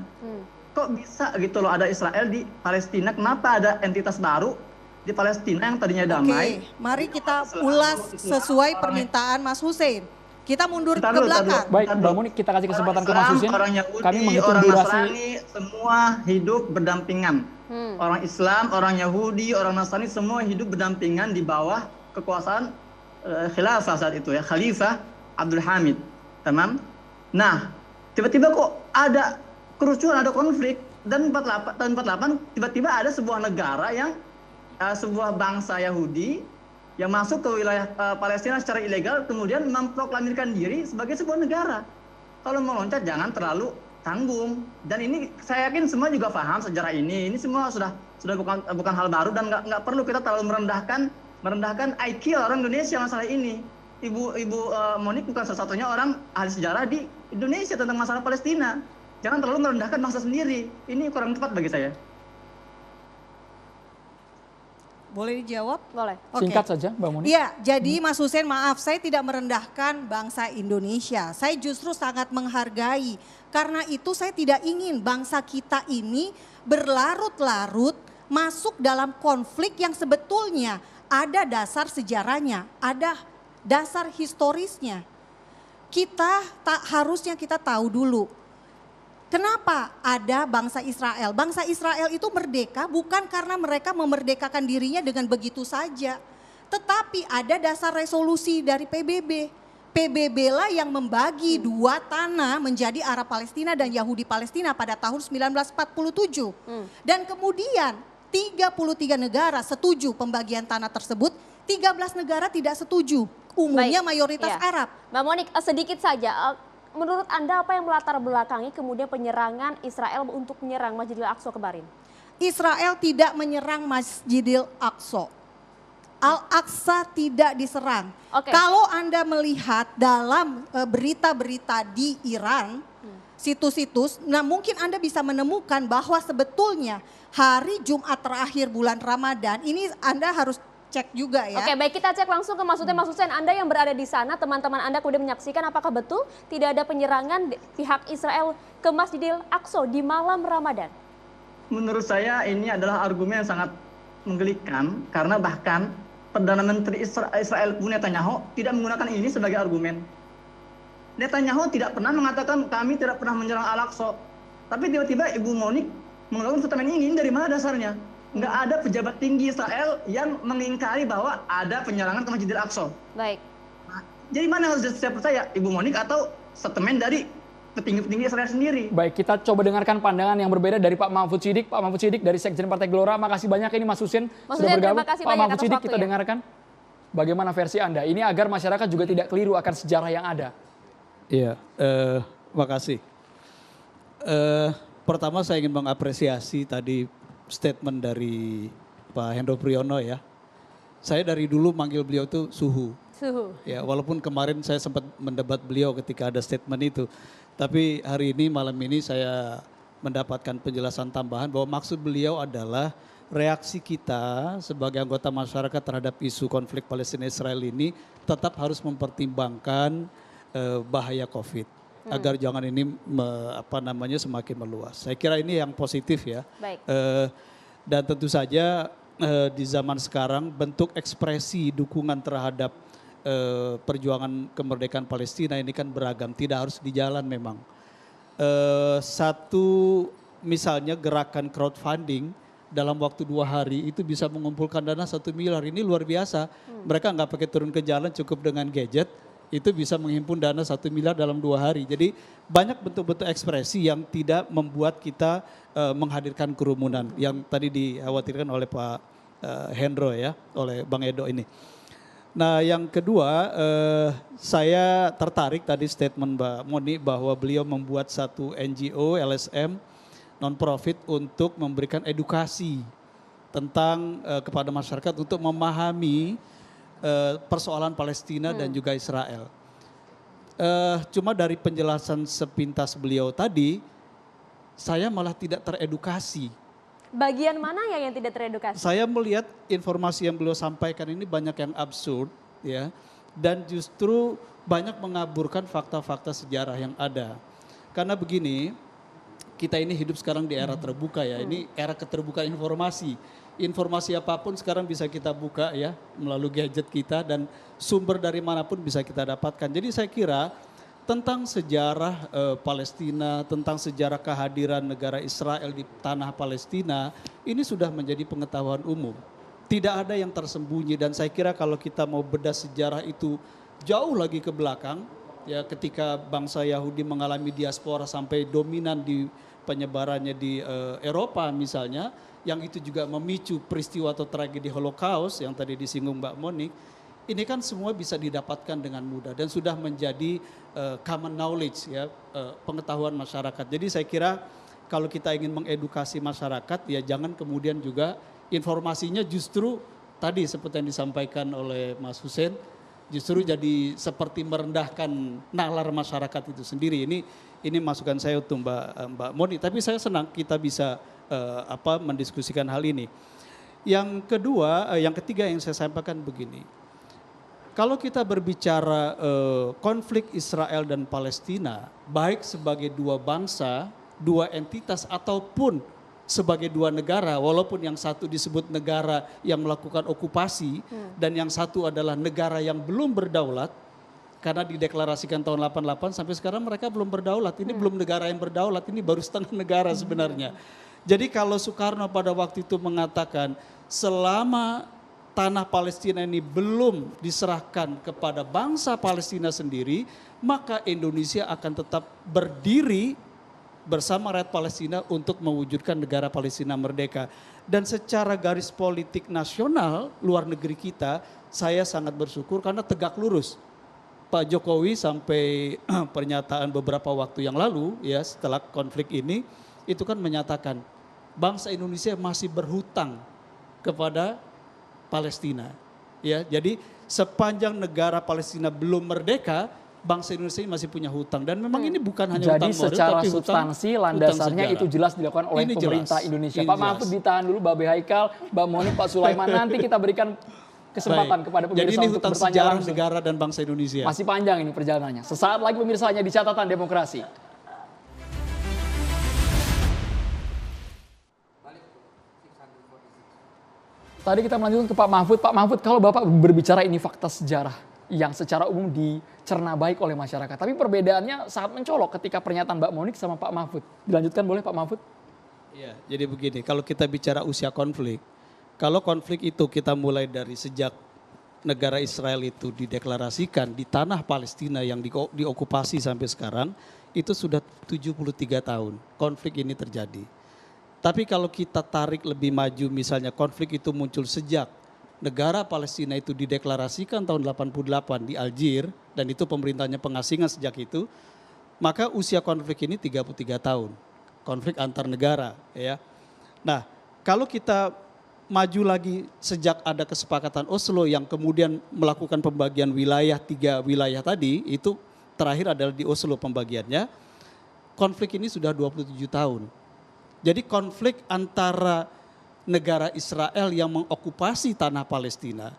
Kok bisa gitu loh ada Israel di Palestina, kenapa ada entitas baru di Palestina yang tadinya damai? Oke, mari kita ulas sesuai permintaan Mas Hussein. Kita mundur ke Bentar dulu, belakang. Baik, Mbak Monik kita kasih kesempatan ke Mas Islam, Hussein. orang Yahudi, Kami menghitung orang durasi. Nasrani, semua hidup berdampingan. Orang Islam, orang Yahudi, orang Nasrani semua hidup berdampingan di bawah kekuasaan khilafah saat itu ya, Khalifah Abdul Hamid. Tamam? Nah, tiba-tiba kok ada kerucuhan, ada konflik dan tahun 48 tiba-tiba ada sebuah negara yang sebuah bangsa Yahudi yang masuk ke wilayah Palestina secara ilegal kemudian memproklamirkan diri sebagai sebuah negara. Kalau mau loncat jangan terlalu tanggung. Dan ini saya yakin semua juga paham sejarah ini. Ini semua sudah bukan hal baru dan nggak perlu kita terlalu merendahkan IQ orang Indonesia masalah ini. Ibu Monik bukan satu-satunya orang ahli sejarah di Indonesia tentang masalah Palestina. Jangan terlalu merendahkan bangsa sendiri. Ini kurang tepat bagi saya. Boleh dijawab? Boleh. Oke. Singkat saja Mbak Monik. Iya, jadi Mas Hussein maaf saya tidak merendahkan bangsa Indonesia. Saya justru sangat menghargai. Karena itu saya tidak ingin bangsa kita ini berlarut-larut masuk dalam konflik yang sebetulnya ada dasar sejarahnya, ada dasar historisnya. Harusnya kita tahu dulu. Kenapa ada bangsa Israel? Bangsa Israel itu merdeka bukan karena mereka memerdekakan dirinya dengan begitu saja. Tetapi ada dasar resolusi dari PBB. PBB lah yang membagi dua tanah menjadi Arab Palestina dan Yahudi Palestina pada tahun 1947. Dan kemudian 33 negara setuju pembagian tanah tersebut, 13 negara tidak setuju. Umumnya Baik, mayoritas iya. Arab. Mbak Monik, sedikit saja. menurut Anda apa yang melatar belakangi kemudian penyerangan Israel untuk menyerang Masjidil Aqsa kemarin? Israel tidak menyerang Masjidil Aqsa. Al-Aqsa tidak diserang. Oke. Kalau Anda melihat dalam berita-berita di Iran, situs-situs, nah mungkin Anda bisa menemukan bahwa sebetulnya hari Jumat terakhir bulan Ramadan, ini Anda harus cek juga ya. Oke, baik, kita cek langsung ke Mas Hussein. Anda yang berada di sana, teman-teman Anda kemudian menyaksikan apakah betul tidak ada penyerangan pihak Israel ke Masjidil Aqsa di malam Ramadan? Menurut saya ini adalah argumen yang sangat menggelikan karena bahkan Perdana Menteri Israel pun Netanyahu tidak menggunakan ini sebagai argumen. Netanyahu tidak pernah mengatakan kami tidak pernah menyerang Al-Aqsa. Tapi tiba-tiba Ibu Monik mengeluarkan statement ini dari mana dasarnya? Nggak ada pejabat tinggi Israel yang mengingkari bahwa ada penyerangan ke Masjidil Aqsa. Baik. Nah, jadi mana harus saya percaya? Ibu Monik atau statement dari petinggi-petinggi Israel sendiri? Baik, kita coba dengarkan pandangan yang berbeda dari Pak Mahfud Siddiq. Pak Mahfud Siddiq dari Sekjen Partai Gelora, makasih banyak ini Mas Hussein Mas sudah Hussein, bergabung. terima kasih Pak banyak Mahfud atas Siddiq, kita waktunya. dengarkan bagaimana versi Anda. Ini agar masyarakat juga tidak keliru akan sejarah yang ada. Iya, makasih. Pertama saya ingin mengapresiasi tadi statement dari Pak Hendro Priyono ya. Saya dari dulu manggil beliau tuh suhu. Suhu. Ya, walaupun kemarin saya sempat mendebat beliau ketika ada statement itu. Tapi hari ini, malam ini saya mendapatkan penjelasan tambahan bahwa maksud beliau adalah reaksi kita sebagai anggota masyarakat terhadap isu konflik Palestina-Israel ini tetap harus mempertimbangkan bahaya COVID. Agar jangan ini semakin meluas. Saya kira ini yang positif ya. Baik. Dan tentu saja di zaman sekarang bentuk ekspresi dukungan terhadap perjuangan kemerdekaan Palestina ini kan beragam, tidak harus di jalan memang. Satu misalnya gerakan crowdfunding dalam waktu 2 hari itu bisa mengumpulkan dana 1 miliar, ini luar biasa. Mereka nggak pakai turun ke jalan, cukup dengan gadget, itu bisa menghimpun dana 1 miliar dalam 2 hari. Jadi banyak bentuk-bentuk ekspresi yang tidak membuat kita menghadirkan kerumunan yang tadi dikhawatirkan oleh Pak Hendro ya, oleh Bang Edo ini. Nah yang kedua, saya tertarik tadi statement Mbak Moni bahwa beliau membuat satu NGO, LSM, non-profit untuk memberikan edukasi tentang kepada masyarakat untuk memahami persoalan Palestina dan juga Israel. Cuma dari penjelasan sepintas beliau tadi, saya malah tidak teredukasi. Bagian mana yang tidak teredukasi? Saya melihat informasi yang beliau sampaikan ini banyak yang absurd, ya, dan justru banyak mengaburkan fakta-fakta sejarah yang ada. Karena begini, kita ini hidup sekarang di era terbuka ya, ini era keterbukaan informasi. Informasi apapun sekarang bisa kita buka ya melalui gadget kita dan sumber dari manapun bisa kita dapatkan. Jadi saya kira tentang sejarah Palestina, tentang sejarah kehadiran negara Israel di tanah Palestina, ini sudah menjadi pengetahuan umum. Tidak ada yang tersembunyi dan saya kira kalau kita mau bedah sejarah itu jauh lagi ke belakang, ya ketika bangsa Yahudi mengalami diaspora sampai dominan di penyebarannya di Eropa misalnya, yang itu juga memicu peristiwa atau tragedi Holocaust yang tadi disinggung Mbak Monik, ini kan semua bisa didapatkan dengan mudah dan sudah menjadi common knowledge ya, pengetahuan masyarakat. Jadi saya kira kalau kita ingin mengedukasi masyarakat ya jangan kemudian juga informasinya justru tadi seperti yang disampaikan oleh Mas Hussein justru jadi seperti merendahkan nalar masyarakat itu sendiri. Ini masukan saya untuk Mbak Moni. Tapi saya senang kita bisa mendiskusikan hal ini. Yang kedua, yang ketiga yang saya sampaikan begini. Kalau kita berbicara konflik Israel dan Palestina, baik sebagai dua bangsa, dua entitas ataupun sebagai dua negara, walaupun yang satu disebut negara yang melakukan okupasi dan yang satu adalah negara yang belum berdaulat, karena dideklarasikan tahun 88 sampai sekarang mereka belum berdaulat. Ini belum negara yang berdaulat, ini baru setengah negara sebenarnya. Jadi kalau Soekarno pada waktu itu mengatakan selama tanah Palestina ini belum diserahkan kepada bangsa Palestina sendiri, maka Indonesia akan tetap berdiri bersama rakyat Palestina untuk mewujudkan negara Palestina merdeka. Dan secara garis politik nasional luar negeri kita, saya sangat bersyukur karena tegak lurus. Pak Jokowi sampai pernyataan beberapa waktu yang lalu ya setelah konflik ini itu kan menyatakan bangsa Indonesia masih berhutang kepada Palestina. Ya, jadi sepanjang negara Palestina belum merdeka, bangsa Indonesia masih punya hutang dan memang ini bukan hanya Jadi hutang moral secara tapi substansi hutang landasannya sejarah. itu jelas dilakukan oleh Ini pemerintah jelas. Indonesia. Ini Pak Mahfud jelas. ditahan dulu, Mbak Haikal, Mbak Monik, Pak Sulaiman. Nanti kita berikan kesempatan Baik. kepada Jadi pemirsa ini untuk hutang bertanya sejarah langsung. negara dan bangsa Indonesia. Masih panjang ini perjalanannya. Sesaat lagi pemirsa hanya di catatan demokrasi. Tadi kita melanjutkan ke Pak Mahfud. Pak Mahfud, kalau Bapak berbicara ini fakta sejarah yang secara umum dicerna baik oleh masyarakat. Tapi perbedaannya sangat mencolok ketika pernyataan Mbak Monik sama Pak Mahfud. Dilanjutkan boleh Pak Mahfud? Iya, jadi begini, kalau kita bicara usia konflik, kalau konflik itu kita mulai dari sejak negara Israel itu dideklarasikan di tanah Palestina yang diokupasi sampai sekarang, itu sudah 73 tahun konflik ini terjadi. Tapi kalau kita tarik lebih maju, misalnya konflik itu muncul sejak negara Palestina itu dideklarasikan tahun 88 di Algier, dan itu pemerintahnya pengasingan sejak itu, maka usia konflik ini 33 tahun. Konflik antar negara ya. Nah, kalau kita maju lagi sejak ada kesepakatan Oslo yang kemudian melakukan pembagian wilayah, 3 wilayah tadi, itu terakhir adalah di Oslo pembagiannya, konflik ini sudah 27 tahun. Jadi konflik antara negara Israel yang mengokupasi tanah Palestina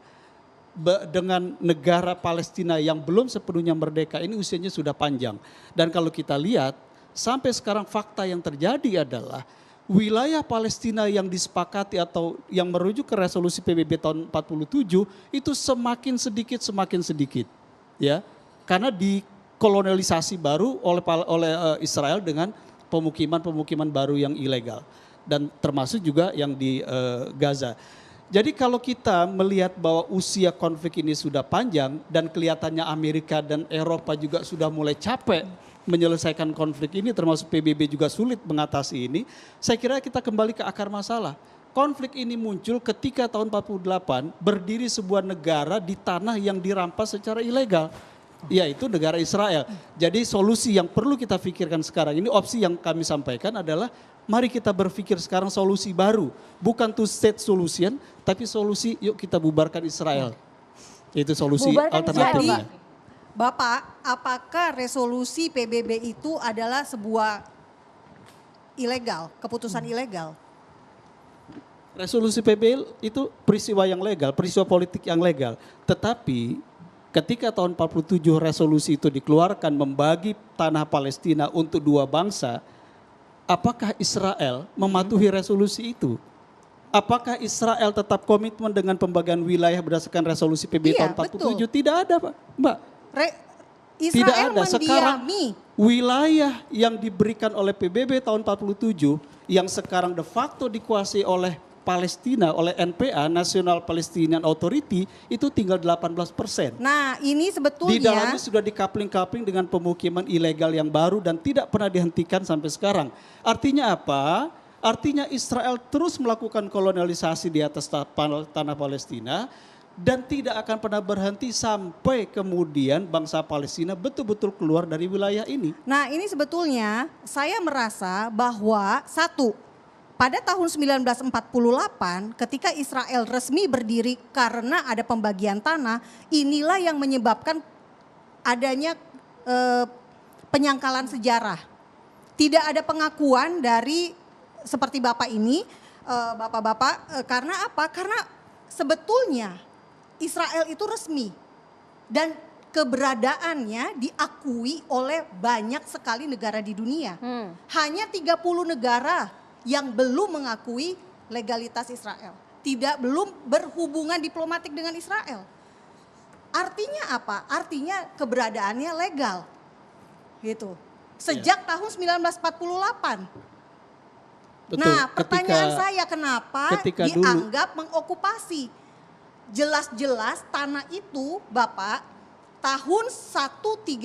dengan negara Palestina yang belum sepenuhnya merdeka ini usianya sudah panjang. Dan kalau kita lihat sampai sekarang fakta yang terjadi adalah wilayah Palestina yang disepakati atau yang merujuk ke resolusi PBB tahun 47 itu semakin sedikit ya. Karena dikolonialisasi baru oleh Israel dengan pemukiman baru yang ilegal dan termasuk juga yang di Gaza. Jadi kalau kita melihat bahwa usia konflik ini sudah panjang dan kelihatannya Amerika dan Eropa juga sudah mulai capek menyelesaikan konflik ini, termasuk PBB juga sulit mengatasi ini, saya kira kita kembali ke akar masalah. Konflik ini muncul ketika tahun 48 berdiri sebuah negara di tanah yang dirampas secara ilegal, yaitu negara Israel. Jadi solusi yang perlu kita pikirkan sekarang ini, opsi yang kami sampaikan adalah mari kita berpikir sekarang solusi baru. Bukan two state solution, tapi solusi yuk kita bubarkan Israel. Itu solusi Bubarkan alternatifnya. Israel, Bapak, apakah resolusi PBB itu adalah sebuah ilegal, keputusan ilegal? Resolusi PBB itu peristiwa yang legal, peristiwa politik yang legal. Tetapi ketika tahun 47 resolusi itu dikeluarkan membagi tanah Palestina untuk 2 bangsa, apakah Israel mematuhi resolusi itu? Apakah Israel tetap komitmen dengan pembagian wilayah berdasarkan resolusi PBB Iya, tahun 47? betul. Tidak ada, Pak. Mbak. Tidak Israel ada. Sekarang mendiami. wilayah yang diberikan oleh PBB tahun 47 yang sekarang de facto dikuasai oleh Palestina, oleh NPA, National Palestinian Authority, itu tinggal 18%. Nah, ini Di sebetulnya dalamnya sudah dikapling-kapling dengan pemukiman ilegal yang baru dan tidak pernah dihentikan sampai sekarang. Artinya apa? Artinya Israel terus melakukan kolonialisasi di atas tanah Palestina dan tidak akan pernah berhenti sampai kemudian bangsa Palestina betul-betul keluar dari wilayah ini. Nah, ini sebetulnya saya merasa bahwa pada tahun 1948 ketika Israel resmi berdiri karena ada pembagian tanah, inilah yang menyebabkan adanya penyangkalan sejarah. Tidak ada pengakuan dari seperti Bapak ini, Bapak-bapak, karena apa? Karena sebetulnya Israel itu resmi dan keberadaannya diakui oleh banyak sekali negara di dunia. Hanya 30 negara yang belum mengakui legalitas Israel. Belum berhubungan diplomatik dengan Israel. Artinya apa? Artinya keberadaannya legal. Gitu. Sejak tahun 1948. Betul. Nah, pertanyaan saya kenapa ketika dianggap mengokupasi? Jelas-jelas tanah itu, Bapak, tahun 135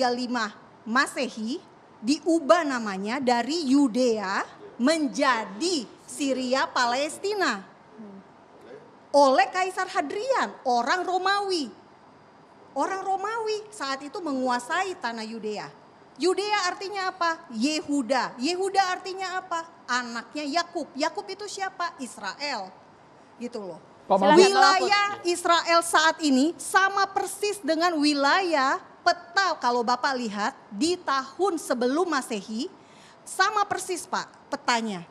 Masehi diubah namanya dari Yudea menjadi Syria Palestina oleh Kaisar Hadrian, orang Romawi. Orang Romawi saat itu menguasai tanah Yudea. Yudea artinya apa? Yehuda. Yehuda artinya apa? Anaknya Yakub. Yakub itu siapa? Israel. Gitu loh. Pak Mahfud. Wilayah Israel saat ini sama persis dengan wilayah peta kalau Bapak lihat di tahun sebelum Masehi. Sama persis Pak petanya.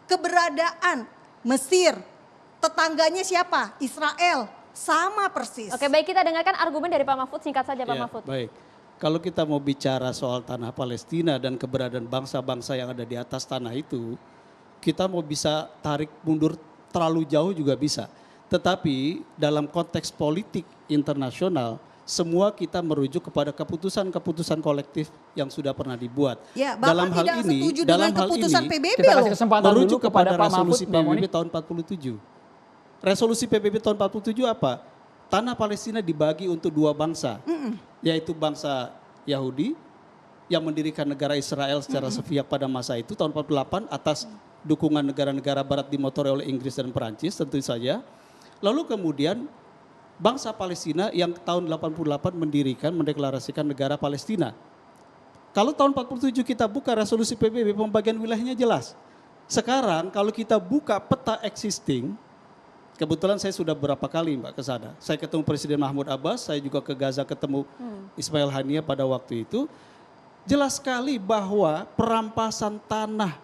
Keberadaan Mesir. Tetangganya siapa? Israel. Sama persis. Oke, baik, kita dengarkan argumen dari Pak Mahfud, singkat saja Pak Ya, Mahfud. baik. Kalau kita mau bicara soal tanah Palestina dan keberadaan bangsa-bangsa yang ada di atas tanah itu, kita mau bisa tarik mundur terlalu jauh juga bisa. Tetapi dalam konteks politik internasional, semua kita merujuk kepada keputusan-keputusan kolektif yang sudah pernah dibuat. Ya, Bapak tidak setuju dengan keputusan PBB Kita loh. kasih kesempatan dulu merujuk kepada kepada Pak Mahfud, resolusi Mbak PBB Monik. tahun 47. Resolusi PBB tahun 47 apa? Tanah Palestina dibagi untuk dua bangsa, yaitu bangsa Yahudi yang mendirikan negara Israel secara sepihak pada masa itu tahun 48 atas dukungan negara-negara barat dimotori oleh Inggris dan Perancis tentu saja. Lalu kemudian bangsa Palestina yang tahun 88 mendeklarasikan negara Palestina. Kalau tahun 47 kita buka resolusi PBB, pembagian wilayahnya jelas. Sekarang kalau kita buka peta existing, kebetulan saya sudah beberapa kali Mbak ke sana. Saya ketemu Presiden Mahmud Abbas, saya juga ke Gaza ketemu Ismail Haniyeh pada waktu itu. Jelas sekali bahwa perampasan tanah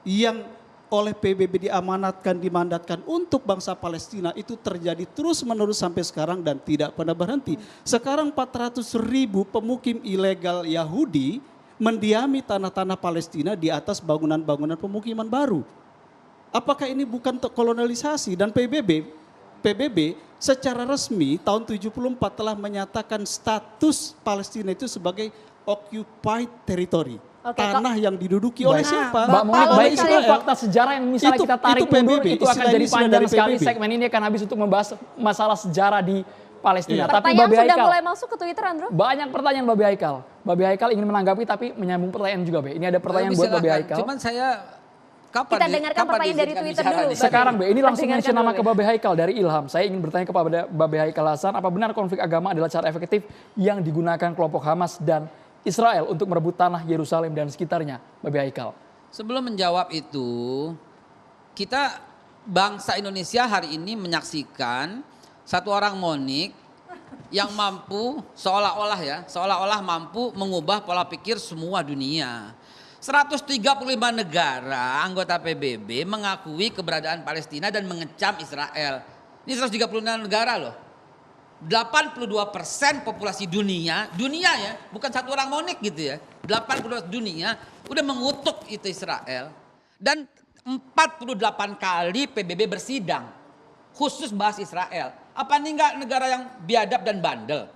yang oleh PBB diamanatkan, dimandatkan untuk bangsa Palestina itu terjadi terus-menerus sampai sekarang dan tidak pernah berhenti. Sekarang 400.000 pemukim ilegal Yahudi mendiami tanah-tanah Palestina di atas bangunan-bangunan pemukiman baru. Apakah ini bukan kolonialisasi? Dan PBB secara resmi tahun 74 telah menyatakan status Palestina itu sebagai occupied territory. Oke, tanah yang diduduki oleh siapa? Mbak Monik, Kalau baik itu misalnya- fakta sejarah yang misalnya Itu- kita tarik itu mundur PBB, itu akan istilah jadi ini sudah panjang dari sekali. PBB. Segmen ini akan habis untuk membahas masalah sejarah di Palestina. Tapi Pertanyaan Babe sudah Haikal, mulai masuk ke Twitter, Andro. banyak pertanyaan Babe Haikal. Babe Haikal ingin menanggapi tapi menyambung pertanyaan juga, Be. Ini ada pertanyaan buat Babe Silakan. Haikal. Cuman saya kapan Kita dengarkan pertanyaan dari diizinkan Twitter bicara dulu. di sini? Sekarang, Be, ini langsung Dengarkan mention nama dulu, ke Babe Haikal dari Ilham. Saya ingin bertanya kepada Babe Haikal Hasan, apa benar konflik agama adalah cara efektif yang digunakan kelompok Hamas dan Israel untuk merebut tanah Yerusalem dan sekitarnya, Babe Haikal? Sebelum menjawab itu, kita bangsa Indonesia hari ini menyaksikan satu orang Monik yang mampu seolah-olah mampu mengubah pola pikir semua dunia. 135 negara anggota PBB mengakui keberadaan Palestina dan mengecam Israel. Ini 136 negara loh. 82% populasi dunia ya, bukan satu orang Monik gitu ya. 82% dunia udah mengutuk itu Israel. Dan 48 kali PBB bersidang khusus bahas Israel. Apa ini enggak negara yang biadab dan bandel?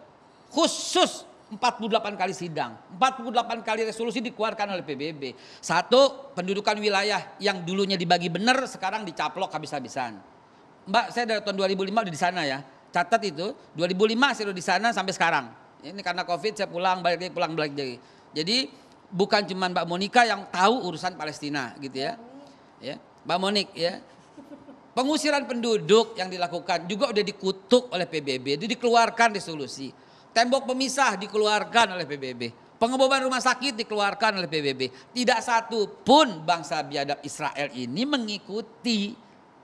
Khusus 48 kali sidang, 48 kali resolusi dikeluarkan oleh PBB. Satu, pendudukan wilayah yang dulunya dibagi benar sekarang dicaplok habis-habisan. Mbak, saya dari tahun 2005 udah di sana ya. Catat itu, 2005 saya udah di sana sampai sekarang. Ini karena Covid saya pulang balik lagi. Jadi bukan cuma Mbak Monika yang tahu urusan Palestina gitu ya. Ya, Mbak Monik ya. Pengusiran penduduk yang dilakukan juga udah dikutuk oleh PBB, itu dikeluarkan resolusi. Tembok pemisah dikeluarkan oleh PBB. Pengeboman rumah sakit dikeluarkan oleh PBB. Tidak satu pun bangsa biadab Israel ini mengikuti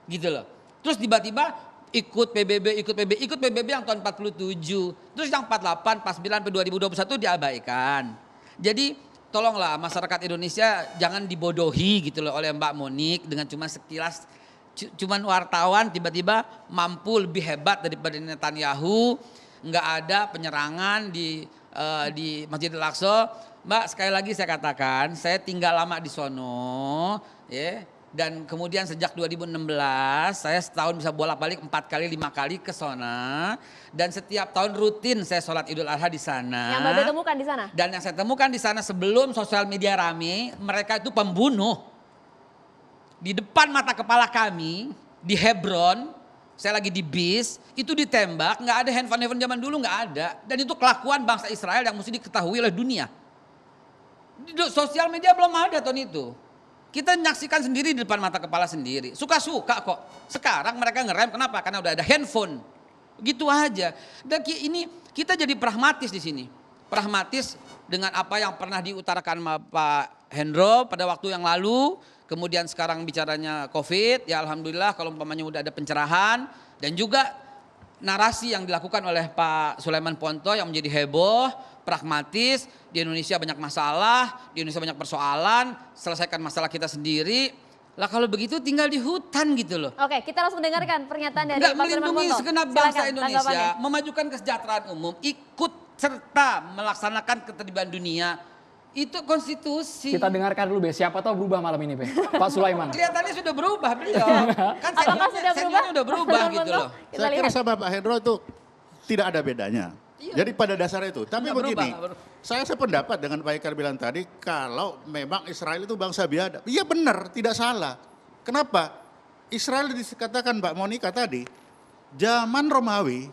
gitu loh. Terus tiba-tiba ikut PBB yang tahun 47. Terus yang 48, 49 sampai 2021 diabaikan. Jadi tolonglah masyarakat Indonesia jangan dibodohi gitu loh oleh Mbak Monik dengan cuma sekilas cuman wartawan tiba-tiba mampu lebih hebat daripada Netanyahu. Nggak ada penyerangan di Masjidil Aqsa. Mbak, sekali lagi saya katakan, saya tinggal lama di sono, ya. Dan kemudian sejak 2016 saya setahun bisa bolak-balik 4 kali 5 kali ke sana, dan setiap tahun rutin saya sholat Idul Adha di sana. Yang Babe temukan di sana? Dan yang saya temukan di sana sebelum sosial media rame, mereka itu pembunuh. Di depan mata kepala kami di Hebron, saya lagi di bis, itu ditembak, nggak ada handphone zaman dulu, nggak ada. Dan itu kelakuan bangsa Israel yang mesti diketahui oleh dunia. Di sosial media belum ada tahun itu. Kita menyaksikan sendiri di depan mata kepala sendiri. Suka-suka kok. Sekarang mereka ngerem, kenapa? Karena udah ada handphone. Gitu aja. Dan ini kita jadi pragmatis di sini. Pragmatis dengan apa yang pernah diutarakan sama Pak Hendro pada waktu yang lalu. Kemudian sekarang bicaranya COVID. Ya alhamdulillah kalau umpamanya udah ada pencerahan. Dan juga narasi yang dilakukan oleh Pak Sulaiman Ponto yang menjadi heboh, pragmatis. Di Indonesia banyak masalah, di Indonesia banyak persoalan. Selesaikan masalah kita sendiri. Lah kalau begitu tinggal di hutan gitu loh. Oke, kita langsung dengarkan pernyataan dari Nggak Pak Sulaiman melindungi Ponto. segenap Silakan, bangsa Indonesia, tanggapannya. memajukan kesejahteraan umum, ikut serta melaksanakan ketertiban dunia. Itu konstitusi. Kita dengarkan dulu Be, siapa tahu berubah malam ini Be. Pak Sulaiman. Kelihatannya sudah berubah beliau. Kan Apakah sudah berubah? udah berubah Pak gitu Ponto? loh. Kita Saya kira lihat. sama Pak Hendro itu tidak ada bedanya. Iya. Jadi pada dasarnya itu. Tapi Nggak berubah, begini, nggak berubah. saya sependapat dengan Pak Eka bilang tadi, kalau memang Israel itu bangsa biadab. Iya benar, tidak salah. Kenapa? Israel dikatakan Mbak Monica tadi, zaman Romawi,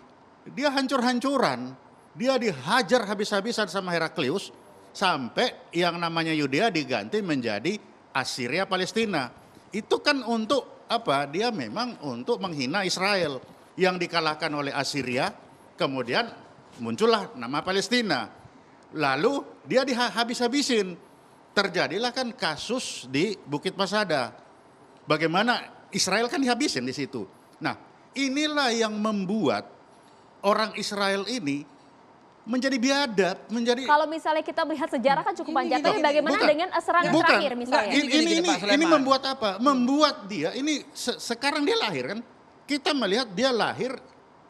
dia hancur-hancuran. Dia dihajar habis-habisan sama Heraklius, sampai yang namanya Yudea diganti menjadi Assyria Palestina. Itu kan untuk apa? Dia memang untuk menghina Israel yang dikalahkan oleh Assyria, kemudian muncullah nama Palestina. Lalu dia dihabis-habisin. Terjadilah kan kasus di Bukit Masada. Bagaimana Israel kan dihabisin di situ. Nah, inilah yang membuat orang Israel ini menjadi biadab, menjadi Kalau misalnya kita melihat sejarah kan cukup panjang, tapi gini, bagaimana bukan. dengan serangan Bukan. terakhir misalnya? Nggak, Gini, Pak ini Sulaiman. membuat apa? Membuat dia ini sekarang dia lahir kan. Kita melihat dia lahir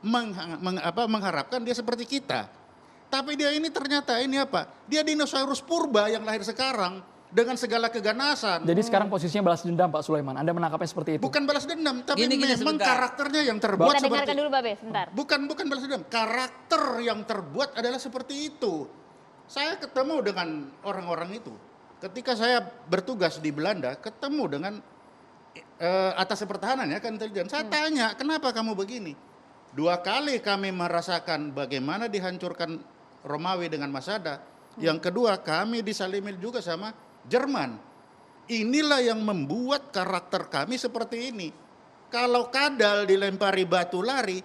mengharapkan dia seperti kita. Tapi dia ini ternyata ini apa? Dia dinosaurus purba yang lahir sekarang dengan segala keganasan. Jadi sekarang posisinya balas dendam Pak Sulaiman. Anda menangkapnya seperti itu. Bukan balas dendam, tapi Gini, memang sebentar. karakternya yang terbuat Kita dengarkan seperti dulu Babe, sebentar. Bukan balas dendam, karakter yang terbuat adalah seperti itu. Saya ketemu dengan orang-orang itu. Ketika saya bertugas di Belanda, ketemu dengan atas pertahanan ya kan intelijen. Saya tanya, kenapa kamu begini? 2 kali kami merasakan bagaimana dihancurkan Romawi dengan Masada. Yang kedua, kami disalimi juga sama Jerman. Inilah yang membuat karakter kami seperti ini. Kalau kadal dilempari batu lari,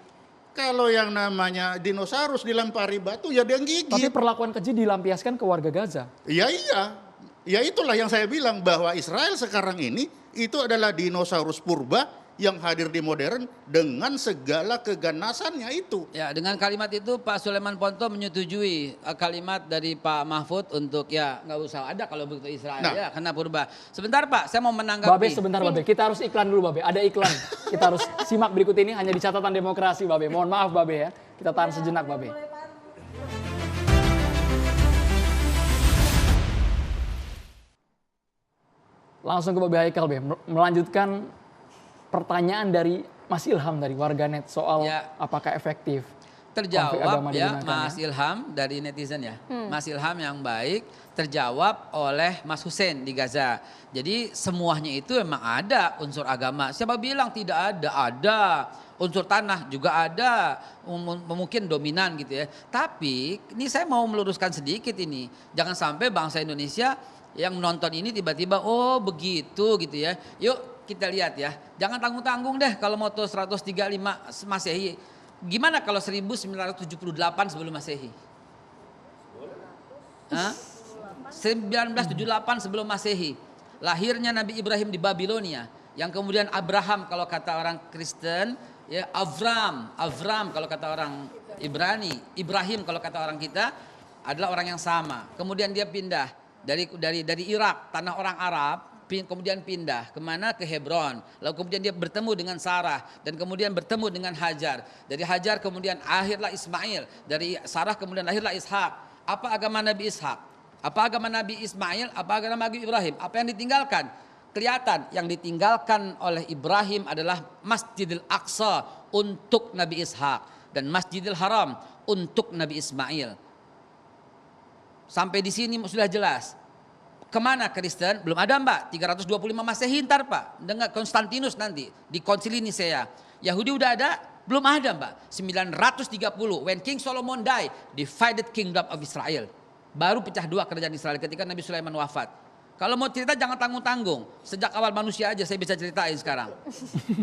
kalau yang namanya dinosaurus dilempari batu ya dia Tapi gigit. perlakuan keji dilampiaskan ke warga Gaza. Iya. Ya itulah yang saya bilang bahwa Israel sekarang ini itu adalah dinosaurus purba yang hadir di modern dengan segala keganasannya itu. Ya, dengan kalimat itu Pak Sulaiman Ponto menyetujui kalimat dari Pak Mahfud untuk ya nggak usah ada kalau begitu Israel Nah. ya karena purba. Sebentar Pak, saya mau menanggapi. Babe sebentar Babe, kita harus iklan dulu Babe. Ada iklan. Kita harus simak berikut ini hanya di catatan demokrasi Babe. Mohon maaf Babe ya. Kita tahan sejenak Babe. Langsung ke Babe Haikal Be. Melanjutkan pertanyaan dari Mas Ilham dari warganet soal Ya. apakah efektif konflik Terjawab agama ya digunakan, Mas Ilham dari netizen ya. Mas Ilham yang baik terjawab oleh Mas Hussein di Gaza. Jadi semuanya itu memang ada unsur agama. Siapa bilang tidak ada? Ada. Unsur tanah juga ada. Mungkin dominan gitu ya. Tapi ini saya mau meluruskan sedikit ini. Jangan sampai bangsa Indonesia yang menonton ini tiba-tiba oh begitu gitu ya. Yuk kita lihat ya. Jangan tanggung-tanggung deh kalau moto 135 Masehi. Gimana kalau 1978 sebelum Masehi? Hah? 1978 sebelum Masehi. Lahirnya Nabi Ibrahim di Babilonia. Yang kemudian Abraham kalau kata orang Kristen, ya Avram kalau kata orang Ibrani, Ibrahim kalau kata orang kita adalah orang yang sama. Kemudian dia pindah dari Irak, tanah orang Arab, kemudian pindah kemana? Ke Hebron. Lalu kemudian dia bertemu dengan Sarah dan kemudian bertemu dengan Hajar. Dari Hajar kemudian akhirlah Ismail. Dari Sarah kemudian lahirlah Ishak. Apa agama Nabi Ishak? Apa agama Nabi Ismail? Apa agama Nabi Ibrahim? Apa yang ditinggalkan? Kelihatan yang ditinggalkan oleh Ibrahim adalah Masjidil Aqsa untuk Nabi Ishak dan Masjidil Haram untuk Nabi Ismail. Sampai di sini sudah jelas. Kemana Kristen? Belum ada Mbak. 325 Masehi ntar Pak. Dengan Konstantinus nanti. Di Konsili Nisea. Yahudi udah ada? Belum ada Mbak. 930. When King Solomon died. Divided Kingdom of Israel. Baru pecah dua kerajaan Israel ketika Nabi Sulaiman wafat. Kalau mau cerita jangan tanggung-tanggung. Sejak awal manusia aja saya bisa ceritain sekarang.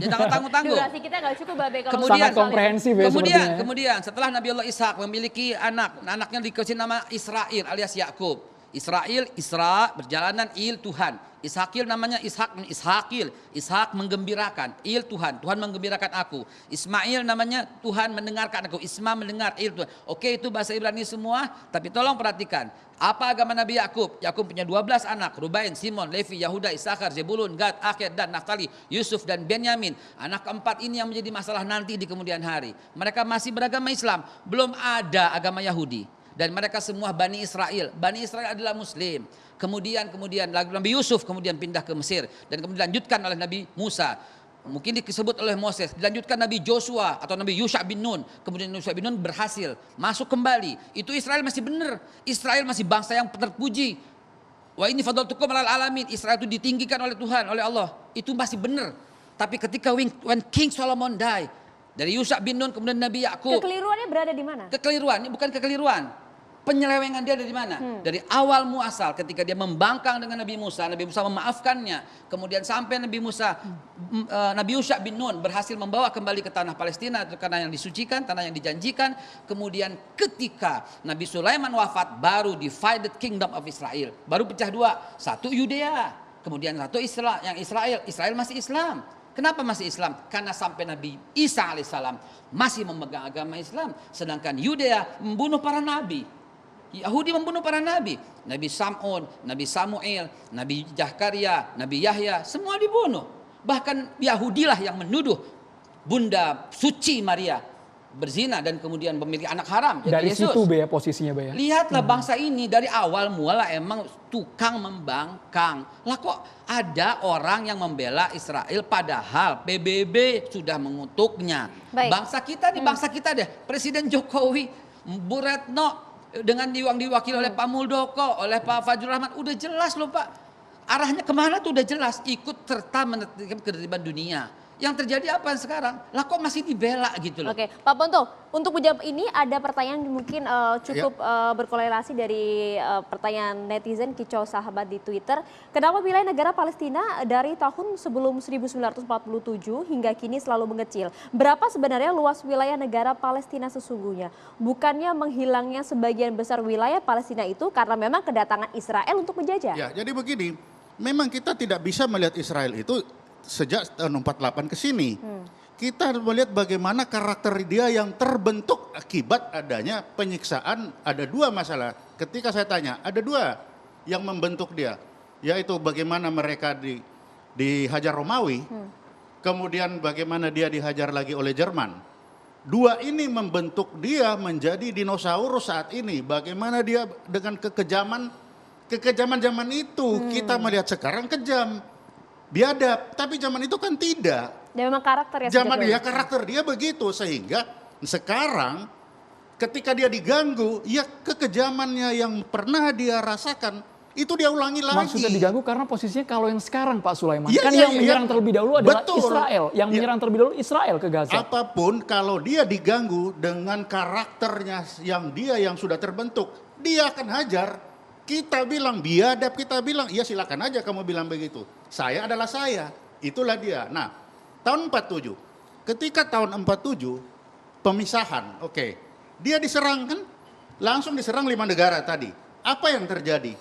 Ya, jangan tanggung-tanggung. Durasi kita nggak cukup Babe kalau Kemudian- Sangat komprehensif ya sepertinya. Kemudian setelah Nabi Allah Ishak memiliki anaknya dikasih nama Israel alias Yakub. Israel, Isra, berjalanan, Il, Tuhan. Ishakil namanya Ishakil. Ishak menggembirakan, Il Tuhan, Tuhan menggembirakan aku. Ismail namanya Tuhan mendengarkan aku, Isma mendengar, Il Tuhan. Oke, itu bahasa Ibrani semua, tapi tolong perhatikan. Apa agama Nabi Yakub? Yakub punya 12 anak, Rubain, Simon, Levi, Yahuda, Isakar, Zebulun, Gad, Akhir, dan Naftali, Yusuf, dan Benyamin. Anak keempat ini yang menjadi masalah nanti di kemudian hari. Mereka masih beragama Islam, belum ada agama Yahudi. Dan mereka semua Bani Israel. Bani Israel adalah Muslim. Kemudian Nabi Yusuf kemudian pindah ke Mesir. Dan kemudian dilanjutkan oleh Nabi Musa. Mungkin disebut oleh Moses. Dilanjutkan Nabi Joshua atau Nabi Yusha bin Nun. Kemudian Yusha bin Nun berhasil masuk kembali. Itu Israel masih benar. Israel masih bangsa yang terpuji. Wa ini fadlatukum alal alamin. Israel itu ditinggikan oleh Tuhan, oleh Allah. Itu masih benar. Tapi ketika when King Solomon die, dari Yusha bin Nun kemudian Nabi Yakub. Kekeliruannya berada di mana? Kekeliruan, ini bukan kekeliruan. Penyelewengan dia dari mana? Dari awal muasal ketika dia membangkang dengan Nabi Musa memaafkannya. Kemudian sampai Nabi Yusha bin Nun berhasil membawa kembali ke tanah Palestina, tanah yang disucikan, tanah yang dijanjikan. Kemudian ketika Nabi Sulaiman wafat, baru divided kingdom of Israel. Baru pecah dua, satu Yudea, kemudian satu Israel. Israel masih Islam. Kenapa masih Islam? Karena sampai Nabi Isa alaihissalam masih memegang agama Islam. Sedangkan Yudea membunuh para nabi. Yahudi membunuh para nabi. Nabi Sam'un, Nabi Samuel, Nabi Zakaria, Nabi Yahya, semua dibunuh. Bahkan Yahudilah yang menuduh Bunda Suci Maria berzina dan kemudian memiliki anak haram. Dari Yesus. situ Be ya posisinya Be ya. Lihatlah bangsa ini dari awal mula emang tukang membangkang. Lah kok ada orang yang membela Israel padahal PBB sudah mengutuknya. Baik. Bangsa kita deh. Presiden Jokowi, Bu Retno dengan diwakili oleh Pak Muldoko, oleh Pak Fajrul Rahman, udah jelas loh Pak. Arahnya kemana tuh udah jelas. Ikut serta menertibkan ketertiban dunia. Yang terjadi apa sekarang? Lah kok masih dibela gitu loh. Oke, Pak Ponto, untuk menjawab ini ada pertanyaan mungkin cukup berkorelasi dari pertanyaan netizen Kicau Sahabat di Twitter. Kenapa wilayah negara Palestina dari tahun sebelum 1947 hingga kini selalu mengecil? Berapa sebenarnya luas wilayah negara Palestina sesungguhnya? Bukannya menghilangnya sebagian besar wilayah Palestina itu karena memang kedatangan Israel untuk menjajah? Ya, jadi begini, memang kita tidak bisa melihat Israel itu sejak tahun 48 ke sini. Kita melihat bagaimana karakter dia yang terbentuk akibat adanya penyiksaan. Ada dua masalah. Ketika saya tanya, ada dua yang membentuk dia. Yaitu bagaimana mereka dihajar Romawi, kemudian bagaimana dia dihajar lagi oleh Jerman. Dua ini membentuk dia menjadi dinosaurus saat ini. Bagaimana dia dengan kekejaman zaman itu. Kita melihat sekarang kejam. Biadab, tapi zaman itu kan tidak. Dan memang karakter ya. Zaman dia karakter dia begitu sehingga sekarang ketika dia diganggu, ya kekejamannya yang pernah dia rasakan itu dia ulangi lagi. Maksudnya diganggu karena posisinya kalau yang sekarang Pak Sulaiman. Iya, Kan iya, yang iya. menyerang terlebih dahulu adalah Betul. Israel. Yang Iya. menyerang terlebih dahulu Israel ke Gaza. Apapun kalau dia diganggu dengan karakternya yang sudah terbentuk, dia akan hajar. Kita bilang biadab, kita bilang ya silakan aja kamu bilang begitu. Saya adalah saya, itulah dia. Nah, tahun 47, ketika tahun 47 pemisahan, oke. Dia diserang kan, langsung diserang 5 negara tadi. Apa yang terjadi?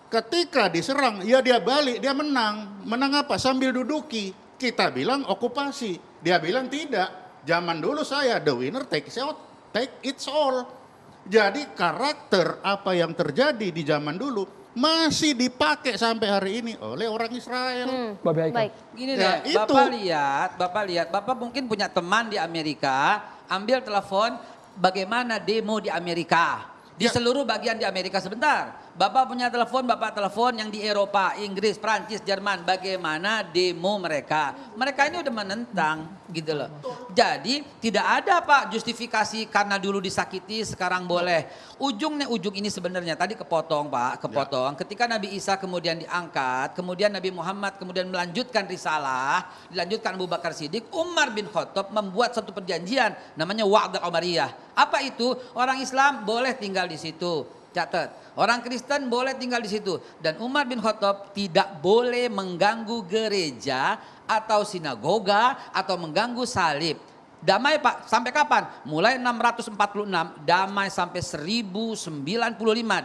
Ketika diserang, ya dia balik, dia menang. Menang apa? Sambil duduki. Kita bilang okupasi. Dia bilang tidak. Zaman dulu saya, the winner take it all. Jadi karakter apa yang terjadi di zaman dulu masih dipakai sampai hari ini oleh orang Israel. Babe Haikal. Baik. Gini Ya, deh, itu. Bapak lihat, Bapak mungkin punya teman di Amerika, ambil telepon bagaimana demo di Amerika. Di seluruh bagian di Amerika sebentar. Bapak punya telepon, Bapak telepon yang di Eropa, Inggris, Prancis, Jerman. Bagaimana demo mereka. Mereka ini udah menentang gitu loh. Jadi tidak ada Pak justifikasi karena dulu disakiti sekarang boleh. Ujung ini sebenarnya tadi kepotong Pak, kepotong. Ketika Nabi Isa kemudian diangkat, kemudian Nabi Muhammad kemudian melanjutkan risalah, dilanjutkan Abu Bakar Siddiq, Umar bin Khattab membuat satu perjanjian namanya Wa'd al-Umariyah. Apa itu? Orang Islam boleh tinggal di situ. Catat, orang Kristen boleh tinggal di situ. Dan Umar bin Khattab tidak boleh mengganggu gereja atau sinagoga atau mengganggu salib. Damai Pak, sampai kapan? Mulai 646, damai sampai 1095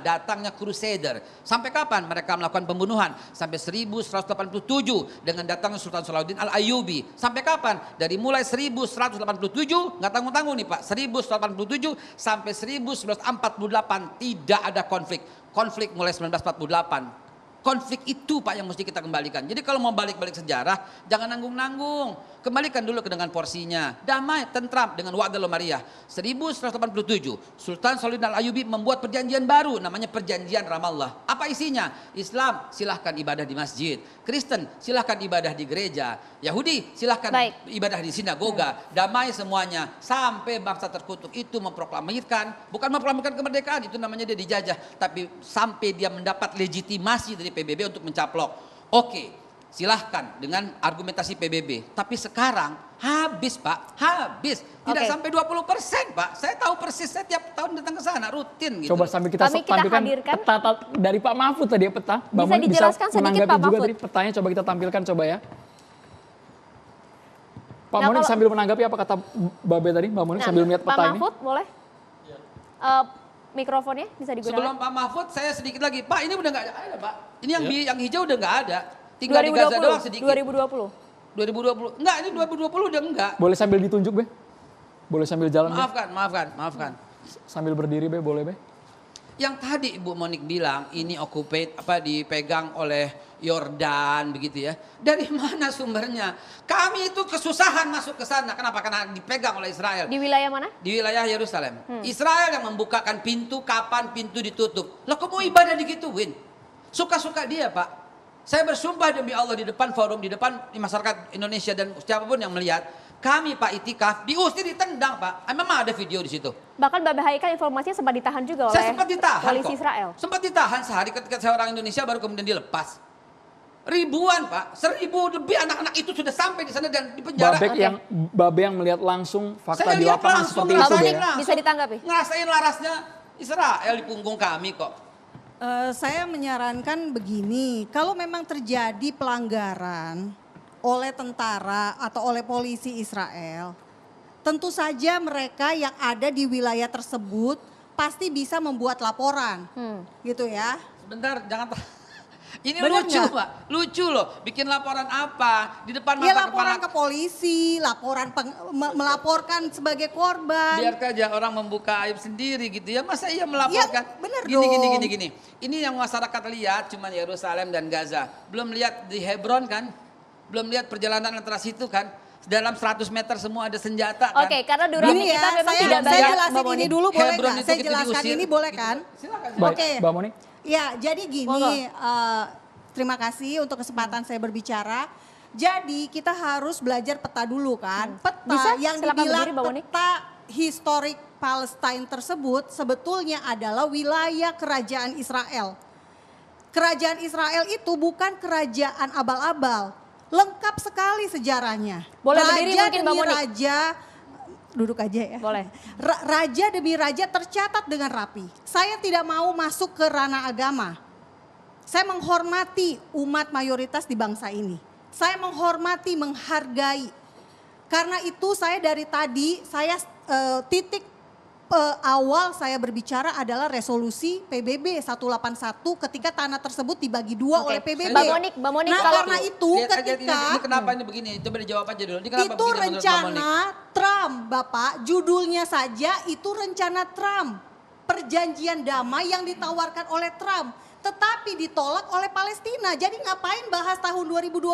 datangnya Crusader. Sampai kapan mereka melakukan pembunuhan? Sampai 1187 dengan datangnya Sultan Salahuddin Al-Ayyubi. Sampai kapan? Dari mulai 1187, nggak tanggung-tanggung nih Pak, 1187 sampai 1948 tidak ada konflik. Konflik mulai 1948. Konflik itu Pak yang mesti kita kembalikan. Jadi kalau mau balik-balik sejarah, jangan nanggung-nanggung. Kembalikan dulu dengan porsinya. Damai, tentram dengan Wa'dal Mariyah. 1187, Sultan Salahuddin Al-Ayyubi membuat perjanjian baru namanya Perjanjian Ramallah. Apa isinya? Islam silahkan ibadah di masjid. Kristen silahkan ibadah di gereja. Yahudi silahkan ibadah di sinagoga. Damai semuanya. Sampai bangsa terkutuk itu memproklamirkan, bukan memproklamirkan kemerdekaan, itu namanya dia dijajah. Tapi sampai dia mendapat legitimasi dari PBB untuk mencaplok. Oke, silahkan dengan argumentasi PBB. Tapi sekarang habis Pak, habis. Tidak sampai 20% Pak. Saya tahu persis, saya tiap tahun datang ke sana rutin gitu. Coba sambil kita tampilkan peta dari Pak Mahfud tadi ya, peta. Bisa dijelaskan sedikit Pak Mahfud? Tadi petanya coba kita tampilkan coba ya. Pak Monik sambil menanggapi apa kata Babe tadi, Mbak Monik sambil melihat peta ini. Pak Mahfud boleh? Mikrofonnya bisa digunakan. Sebelum Pak Mahfud saya sedikit lagi. Pak ini udah nggak ada Pak. Ini yang hijau udah nggak ada. Tinggal 2020, di Gaza doang sedikit. 2020. Enggak, ini 2020 udah enggak. Boleh sambil ditunjuk Be? Boleh sambil jalan Maafkan. Sambil berdiri Be, boleh Be? Yang tadi Ibu Monik bilang ini dipegang oleh Yordan begitu ya. Dari mana sumbernya? Kami itu kesusahan masuk ke sana. Kenapa? Karena dipegang oleh Israel. Di wilayah mana? Di wilayah Yerusalem. Israel yang membukakan pintu kapan pintu ditutup. Loh kok mau ibadah digituin? Suka-suka dia Pak. Saya bersumpah demi Allah di depan forum, di depan masyarakat Indonesia dan siapapun yang melihat. Kami Pak Itikaf diusir, ditendang Pak. Memang ada video di situ. Bahkan Babe Haikal informasinya sempat ditahan juga oleh polisi Israel. Sempat ditahan sehari ketika saya orang Indonesia baru kemudian dilepas. Ribuan Pak, 1000 lebih anak-anak itu sudah sampai di sana dan di penjara. Babe yang melihat langsung fakta di lapangan seperti itu ya. Bisa ditanggapi? Ngerasain larasnya Israel di punggung kami kok. Saya menyarankan begini, kalau memang terjadi pelanggaran oleh tentara atau oleh polisi Israel, tentu saja mereka yang ada di wilayah tersebut pasti bisa membuat laporan, gitu ya. Sebentar, jangan. Ini Bener lucu gak? Pak, lucu loh. Bikin laporan apa? Di depan Ya mata laporan kepala. ke polisi, melaporkan sebagai korban. Biar aja orang membuka aib sendiri gitu ya. Masa iya melaporkan? Ya, bener Gini. Ini yang masyarakat lihat cuma Yerusalem dan Gaza. Belum lihat di Hebron kan? Belum lihat perjalanan antara situ kan? Dalam 100 meter semua ada senjata kan? Oke, karena durasi kita memang tidak banyak. Saya jelasin ini dulu boleh Hebron nggak? itu Saya kita jelaskan diusir. ini boleh kan? Silakan. Baik, Mbak Monik. Ya, jadi gini, terima kasih untuk kesempatan saya berbicara. Jadi kita harus belajar peta dulu kan. Peta Bisa? yang Silakan dibilang berdiri, Mbak Monik. peta historik Palestine tersebut sebetulnya adalah wilayah kerajaan Israel. Kerajaan Israel itu bukan kerajaan abal-abal. Lengkap sekali sejarahnya. Boleh berdiri raja mungkin, Mbak demi Monik. raja, duduk aja ya. Boleh. Raja demi raja tercatat dengan rapi. Saya tidak mau masuk ke ranah agama. Saya menghormati umat mayoritas di bangsa ini. Saya menghormati, menghargai. Karena itu saya dari tadi, titik awal saya berbicara adalah resolusi PBB 181 ketika tanah tersebut dibagi dua oleh PBB. Mbak Monik, Nah kalau karena itu Lihat aja ketika ini kenapa ini begini? Coba dijawab aja dulu. Ini kenapa itu begini menurut Mbak Monik? rencana Trump, Bapak, judulnya saja itu rencana Trump. Perjanjian damai yang ditawarkan oleh Trump. Tetapi ditolak oleh Palestina. Jadi ngapain bahas tahun 2020?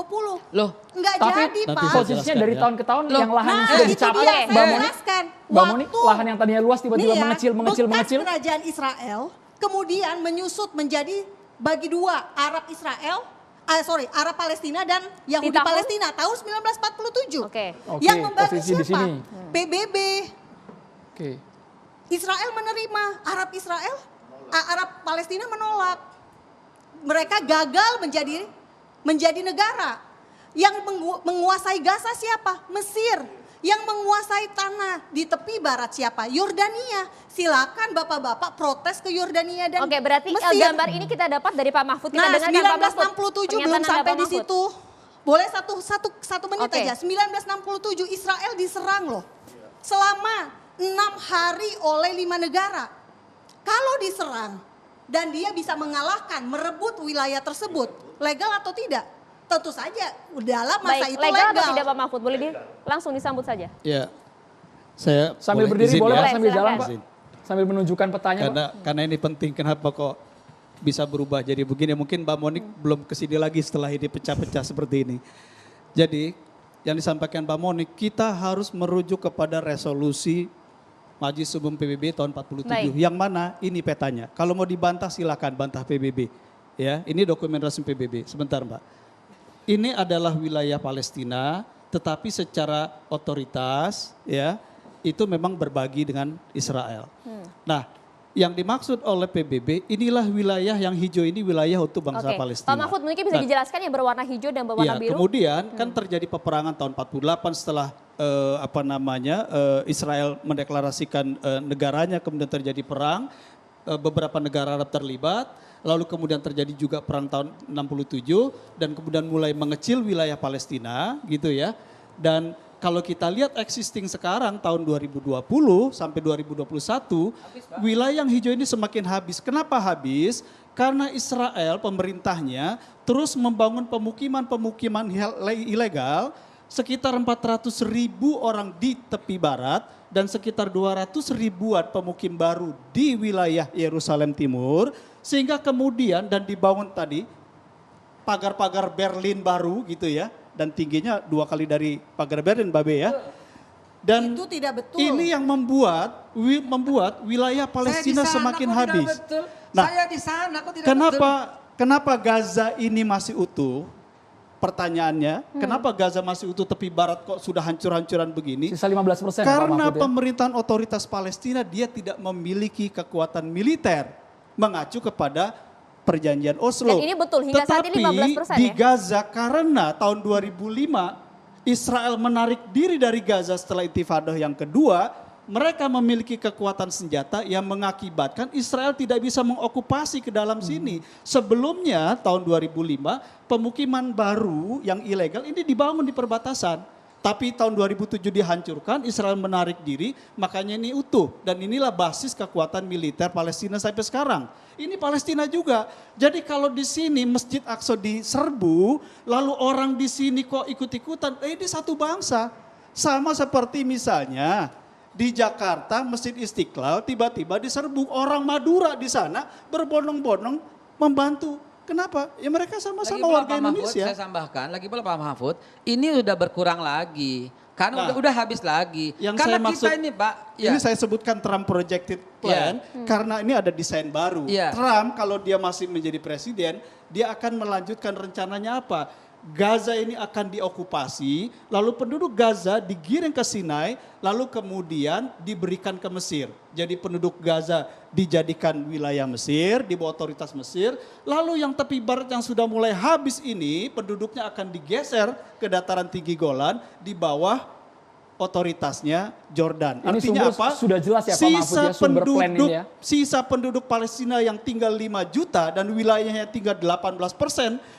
Loh, Enggak Tapi jadi Pak. posisinya dari tahun ke tahun yang lahannya Nah, sudah itu dicapai. dia, saya Mbak Monik, jelaskan. Mbak Monik, Waktu- lahan yang tadinya luas tiba-tiba Nih ya, mengecil. bekas kerajaan Israel kemudian menyusut menjadi bagi dua, Arab Palestina dan Yahudi tahun? Palestina tahun 1947. Oke. Yang membantu posisi di siapa? sini. PBB. Oke. Israel menerima, Arab Palestina menolak. Mereka gagal menjadi negara. Yang menguasai Gaza siapa? Mesir. Yang menguasai tanah di tepi barat siapa? Yordania. Silakan bapak-bapak protes ke Yordania dan Oke, berarti Mesir. gambar ini kita dapat dari Pak Mahfud. Kita Nah, dengarkan Pak Mahfud. 1967 belum Pernyataan Anda, sampai Pak di Mahfud. situ. Boleh satu menit Oke. aja. 1967 Israel diserang loh. Selama 6 hari oleh 5 negara. Kalau diserang dan dia bisa mengalahkan, merebut wilayah tersebut, legal atau tidak? Tentu saja dalam masa Baik, itu legal atau legal. tidak Pak Mahfud? Boleh langsung disambut saja. Ya, saya Sambil boleh berdiri izin boleh ya? Pak, sambil jalan silakan. Pak. Izin. Sambil menunjukkan petanya Pak. Karena ini penting, kenapa kok bisa berubah jadi begini. Mungkin Mbak Monik belum kesini lagi setelah ini pecah-pecah seperti ini. Jadi yang disampaikan Mbak Monik, kita harus merujuk kepada resolusi Majelis Umum PBB tahun 47. Baik. Yang mana ini petanya. Kalau mau dibantah silakan bantah PBB. Ya, ini dokumen resmi PBB. Sebentar Mbak. Ini adalah wilayah Palestina, tetapi secara otoritas ya itu memang berbagi dengan Israel. Nah, yang dimaksud oleh PBB inilah wilayah yang hijau ini wilayah untuk bangsa Oke, Palestina. Pak Mahfud mungkin bisa Nah, dijelaskan yang berwarna hijau dan berwarna ya, biru? kemudian kan terjadi peperangan tahun 48 setelah Israel mendeklarasikan negaranya, kemudian terjadi perang, beberapa negara Arab terlibat, lalu kemudian terjadi juga perang tahun 67 dan kemudian mulai mengecil wilayah Palestina gitu ya. Dan kalau kita lihat existing sekarang tahun 2020 sampai 2021, wilayah yang hijau ini semakin habis. Kenapa habis? Karena Israel pemerintahnya terus membangun pemukiman-pemukiman ilegal sekitar 400.000 orang di tepi barat dan sekitar 200.000-an pemukim baru di wilayah Yerusalem Timur, sehingga kemudian dan dibangun tadi pagar-pagar Berlin baru gitu ya, dan tingginya 2 kali dari pagar Berlin Babe ya. Dan Itu tidak betul. ini yang membuat wilayah Palestina semakin habis. Nah, Saya di sana kok tidak betul. kenapa Gaza ini masih utuh? Pertanyaannya, kenapa Gaza masih utuh tepi barat kok sudah hancur-hancuran begini? Sisa 15% Pak Karena Mahfud ya. pemerintahan otoritas Palestina dia tidak memiliki kekuatan militer mengacu kepada perjanjian Oslo. Dan ini betul, hingga saat ini 15% di ya? Gaza karena tahun 2005 Israel menarik diri dari Gaza setelah Intifadah yang kedua, mereka memiliki kekuatan senjata yang mengakibatkan Israel tidak bisa mengokupasi ke dalam sini. Sebelumnya tahun 2005 pemukiman baru yang ilegal ini dibangun di perbatasan. Tapi tahun 2007 dihancurkan, Israel menarik diri, makanya ini utuh. Dan inilah basis kekuatan militer Palestina sampai sekarang. Ini Palestina juga. Jadi kalau di sini Masjid Aqsa diserbu, lalu orang di sini kok ikut-ikutan, ini satu bangsa. Sama seperti misalnya di Jakarta Masjid Istiqlal tiba-tiba diserbu, orang Madura di sana berbondong-bondong membantu. Kenapa? Ya mereka sama-sama warga Indonesia. Saya tambahkan, lagi pula Pak Mahfud, ini udah berkurang lagi. Karena Nah, udah habis lagi. Yang Karena saya maksud, kita ini Pak, ini saya sebutkan Trump projected plan karena ini ada desain baru. Iya. Trump kalau dia masih menjadi presiden, dia akan melanjutkan rencananya apa? Gaza ini akan diokupasi, lalu penduduk Gaza digiring ke Sinai, lalu kemudian diberikan ke Mesir. Jadi penduduk Gaza dijadikan wilayah Mesir, di bawah otoritas Mesir. Lalu yang tepi barat yang sudah mulai habis ini, penduduknya akan digeser ke dataran tinggi Golan di bawah otoritasnya Jordan. Ini Artinya sumber apa? sudah jelas ya Pak Mahfud ya, sumber plan ini ya. Sisa penduduk Palestina yang tinggal 5 juta dan wilayahnya tinggal 18%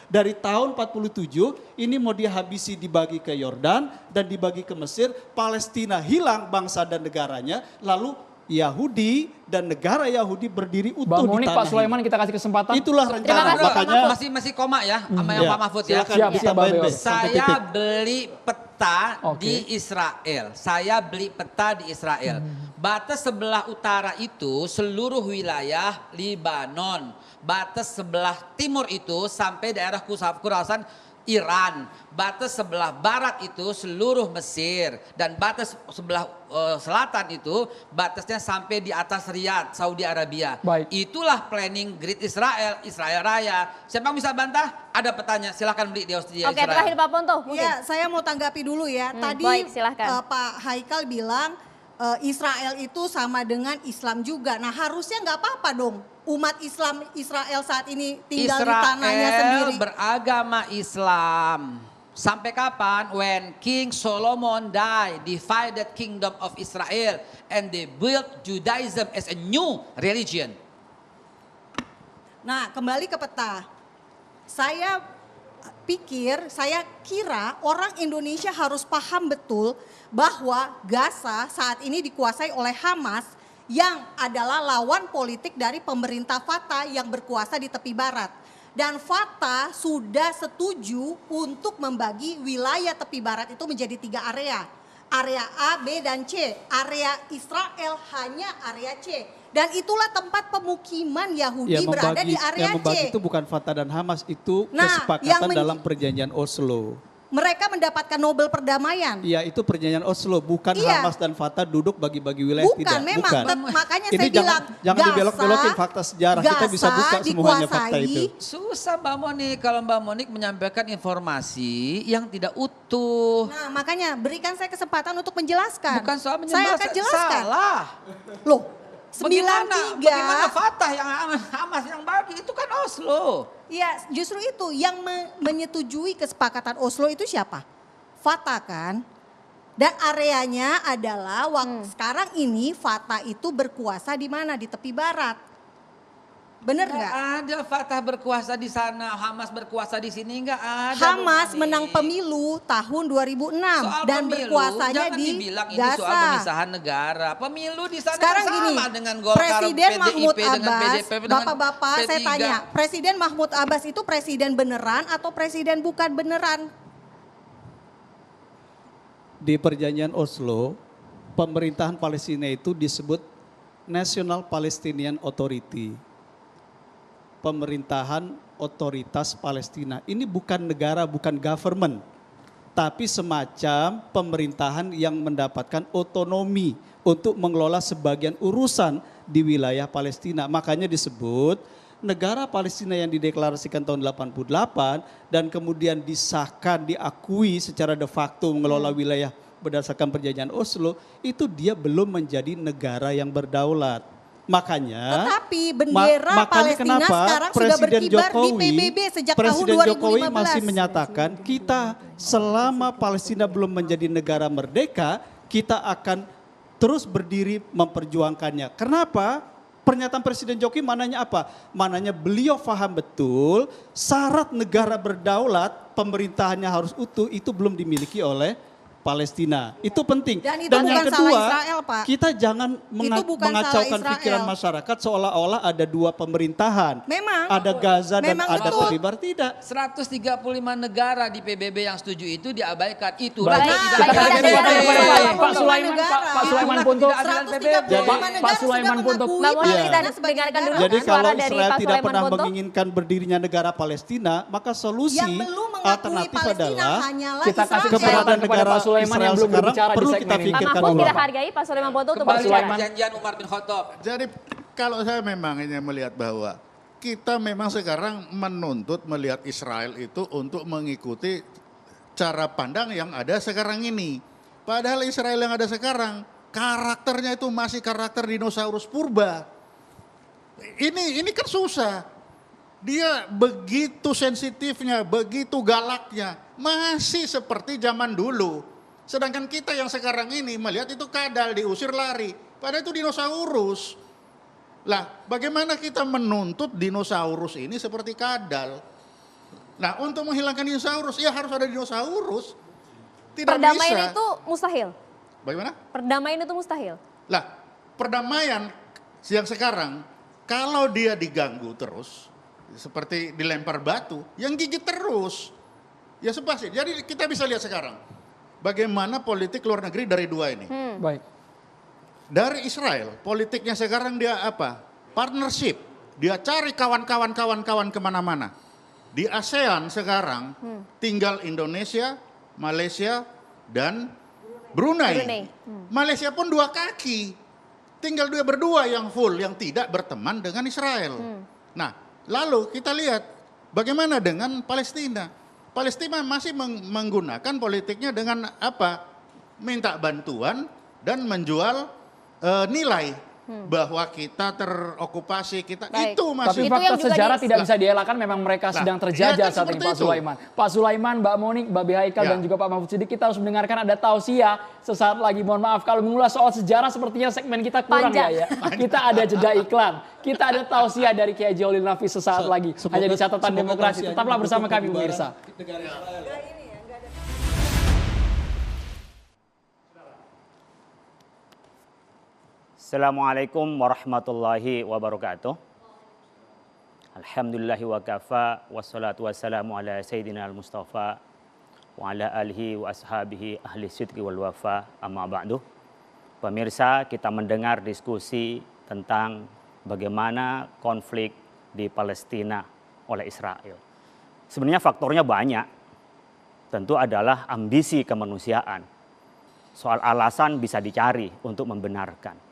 dari tahun 47 ini mau dihabisi, dibagi ke Yordan dan dibagi ke Mesir. Palestina hilang bangsa dan negaranya, lalu Yahudi dan negara Yahudi berdiri utuh Bang di Monik, tanah Pak Sulaiman kita kasih kesempatan. Itulah Terima rencana. kasih, Pak Makanya masih koma ya sama yang Ya, Pak Mahfud ya. silakan Siap, kita siap, main Bang. deh, sampai Saya titik. beli peta Oke. di Israel. Saya beli peta di Israel. Batas sebelah utara itu seluruh wilayah Libanon. Batas sebelah timur itu sampai daerah Khurasan Iran. Batas sebelah barat itu seluruh Mesir. Dan batas sebelah selatan itu batasnya sampai di atas Riyadh, Saudi Arabia. Baik. Itulah planning Great Israel, Israel Raya. Siapa yang bisa bantah? Ada petanya, silakan beli di Austria. Oke, terakhir Pak Ponto mungkin. Ya, saya mau tanggapi dulu ya. Tadi baik, silahkan. Pak Haikal bilang Israel itu sama dengan Islam juga. Nah, harusnya nggak apa-apa dong. Umat Islam Israel saat ini tinggal di tanahnya Israel sendiri. beragama Islam. Sampai kapan? When King Solomon died, divided kingdom of Israel, and they built Judaism as a new religion. Nah, kembali ke peta. Saya kira orang Indonesia harus paham betul bahwa Gaza saat ini dikuasai oleh Hamas yang adalah lawan politik dari pemerintah Fatah yang berkuasa di tepi barat. Dan Fatah sudah setuju untuk membagi wilayah tepi barat itu menjadi 3 area. Area A, B, dan C. Area Israel hanya area C. Dan itulah tempat pemukiman Yahudi berada di area yang membagi C. itu bukan Fatah dan Hamas, itu Nah, kesepakatan dalam perjanjian Oslo. Mereka mendapatkan Nobel perdamaian. Iya, itu perjanjian Oslo, bukan Iya. Hamas dan Fatah duduk bagi-bagi wilayah, Bukan, tidak. memang. Makanya Ini saya bilang jangan dibelok-belokin fakta sejarah. Kita bisa buka semuanya fakta itu. Susah Mbak Monik kalau Mbak Monik menyampaikan informasi yang tidak utuh. Nah, makanya berikan saya kesempatan untuk menjelaskan. Bukan soal Saya menjelaskan, akan jelaskan. salah. Loh, Bagaimana 93. Fatah yang Hamas yang bagi itu kan Oslo. Iya, justru itu yang menyetujui kesepakatan Oslo itu siapa? Fatah kan? Dan areanya adalah sekarang ini Fatah itu berkuasa di mana? Di tepi barat. Bener nggak? Ada Fatah berkuasa di sana, Hamas berkuasa di sini nggak ada. Hamas menang pemilu tahun 2006 soal dan pemilu, berkuasanya jangan di dibilang ini Gaza. soal pemisahan negara. Pemilu di sana Sekarang kan gini, sama dengan Golkar, Presiden PDIP, Mahmud dengan Abbas, PDIP, dengan Bapak-bapak saya P3. tanya, Presiden Mahmud Abbas itu presiden beneran atau presiden bukan beneran? Di perjanjian Oslo, pemerintahan Palestina itu disebut National Palestinian Authority. Pemerintahan otoritas Palestina. Ini bukan negara, bukan government. Tapi semacam pemerintahan yang mendapatkan otonomi untuk mengelola sebagian urusan di wilayah Palestina. Makanya disebut negara Palestina yang dideklarasikan tahun 88 dan kemudian disahkan, diakui secara de facto mengelola wilayah berdasarkan perjanjian Oslo, itu dia belum menjadi negara yang berdaulat. Makanya, tetapi bendera Palestina kenapa sekarang sudah Presiden berkibar Jokowi, di PBB sejak Presiden tahun 2015. Jokowi masih menyatakan kita selama Palestina belum menjadi negara merdeka, kita akan terus berdiri memperjuangkannya. Kenapa? Pernyataan Presiden Jokowi mananya apa? Mananya beliau paham betul syarat negara berdaulat, pemerintahannya harus utuh, itu belum dimiliki oleh Palestina. Itu penting. Dan itu yang bukan kedua, salah Israel, Pak. kita jangan Itu bukan mengacaukan salah pikiran Israel. masyarakat seolah-olah ada 2 pemerintahan. Memang. Ada Gaza dan Memang ada betul. tepi barat, tidak. 135 negara di PBB yang setuju itu diabaikan. Itulah Baik, yang tidak kita ada kembali di kepada PBB. Pak Sulaiman, Pak Sulaiman Punto. Pak Sulaiman Punto. Mbak Monik, Iya. kita dengarkan dulu Jadi suara kalau dari Israel Pak tidak Sulaiman pernah Punto. menginginkan berdirinya negara Palestina, maka solusi Yang belum mengakui alternatif Palestina adalah hanyalah kita kasih Israel. kesempatan keberadaan kepada negara Pak Sulaiman yang Israel belum sekarang berbicara di perlu segmen kita ini. Pak pikirkan Mahfud, ulang. kita hargai Pak Sulaiman Punto untuk Kembali berbicara. perjanjian Umar bin Khattab. Jadi kalau saya memang ini melihat bahwa kita memang sekarang menuntut melihat Israel itu untuk mengikuti cara pandang yang ada sekarang ini. Padahal Israel yang ada sekarang karakternya itu masih karakter dinosaurus purba. Ini kan susah. Dia begitu sensitifnya, begitu galaknya, masih seperti zaman dulu. Sedangkan kita yang sekarang ini melihat itu kadal, diusir lari. Padahal itu dinosaurus. Lah, bagaimana kita menuntut dinosaurus ini seperti kadal? Nah, untuk menghilangkan dinosaurus, ya harus ada dinosaurus. Tidak Perdamaian bisa. itu mustahil. Bagaimana? Perdamaian itu mustahil. Lah, perdamaian yang sekarang, kalau dia diganggu terus, seperti dilempar batu, yang gigit terus. Ya sepasti. Jadi kita bisa lihat sekarang, bagaimana politik luar negeri dari 2 ini. Baik. Dari Israel, politiknya sekarang dia apa? Partnership. Dia cari kawan-kawan kemana-mana. Di ASEAN sekarang tinggal Indonesia, Malaysia, dan Brunei. Malaysia pun 2 kaki. Tinggal dia berdua yang full, yang tidak berteman dengan Israel. Nah, lalu kita lihat bagaimana dengan Palestina. Palestina masih menggunakan politiknya dengan apa? Minta bantuan dan menjual nilai. bahwa kita terokupasi, kita Baik. itu Tapi masih. Itu fakta yang juga sejarah di- tidak bisa dielakkan, memang mereka sedang terjajah iya kan saat ini seperti Pak itu. Sulaiman. Pak Sulaiman, Mbak Monik, Mbak Haikal Ya. dan juga Pak Mahfud Siddiq, kita harus mendengarkan ada tausiah sesaat lagi. Mohon maaf kalau mengulas soal sejarah sepertinya segmen kita kurang Panjang. ya. Kita ada jeda iklan, kita ada tausiah dari Kiai Jailul Nafis sesaat lagi. Hanya di catatan Semoga demokrasi. tausiahnya Tetaplah bersama mendukung kami pembubaran pemirsa. negara Israel. Assalamualaikum warahmatullahi wabarakatuh. Alhamdulillahi wa kafa wassalatu wassalamu ala sayyidina al-mustafa wa ala alihi wa ashabihi ahli sidqi wal wafa amma ba'du. Pemirsa, kita mendengar diskusi tentang bagaimana konflik di Palestina oleh Israel. Sebenarnya faktornya banyak. Tentu adalah ambisi kemanusiaan. Soal alasan bisa dicari untuk membenarkan.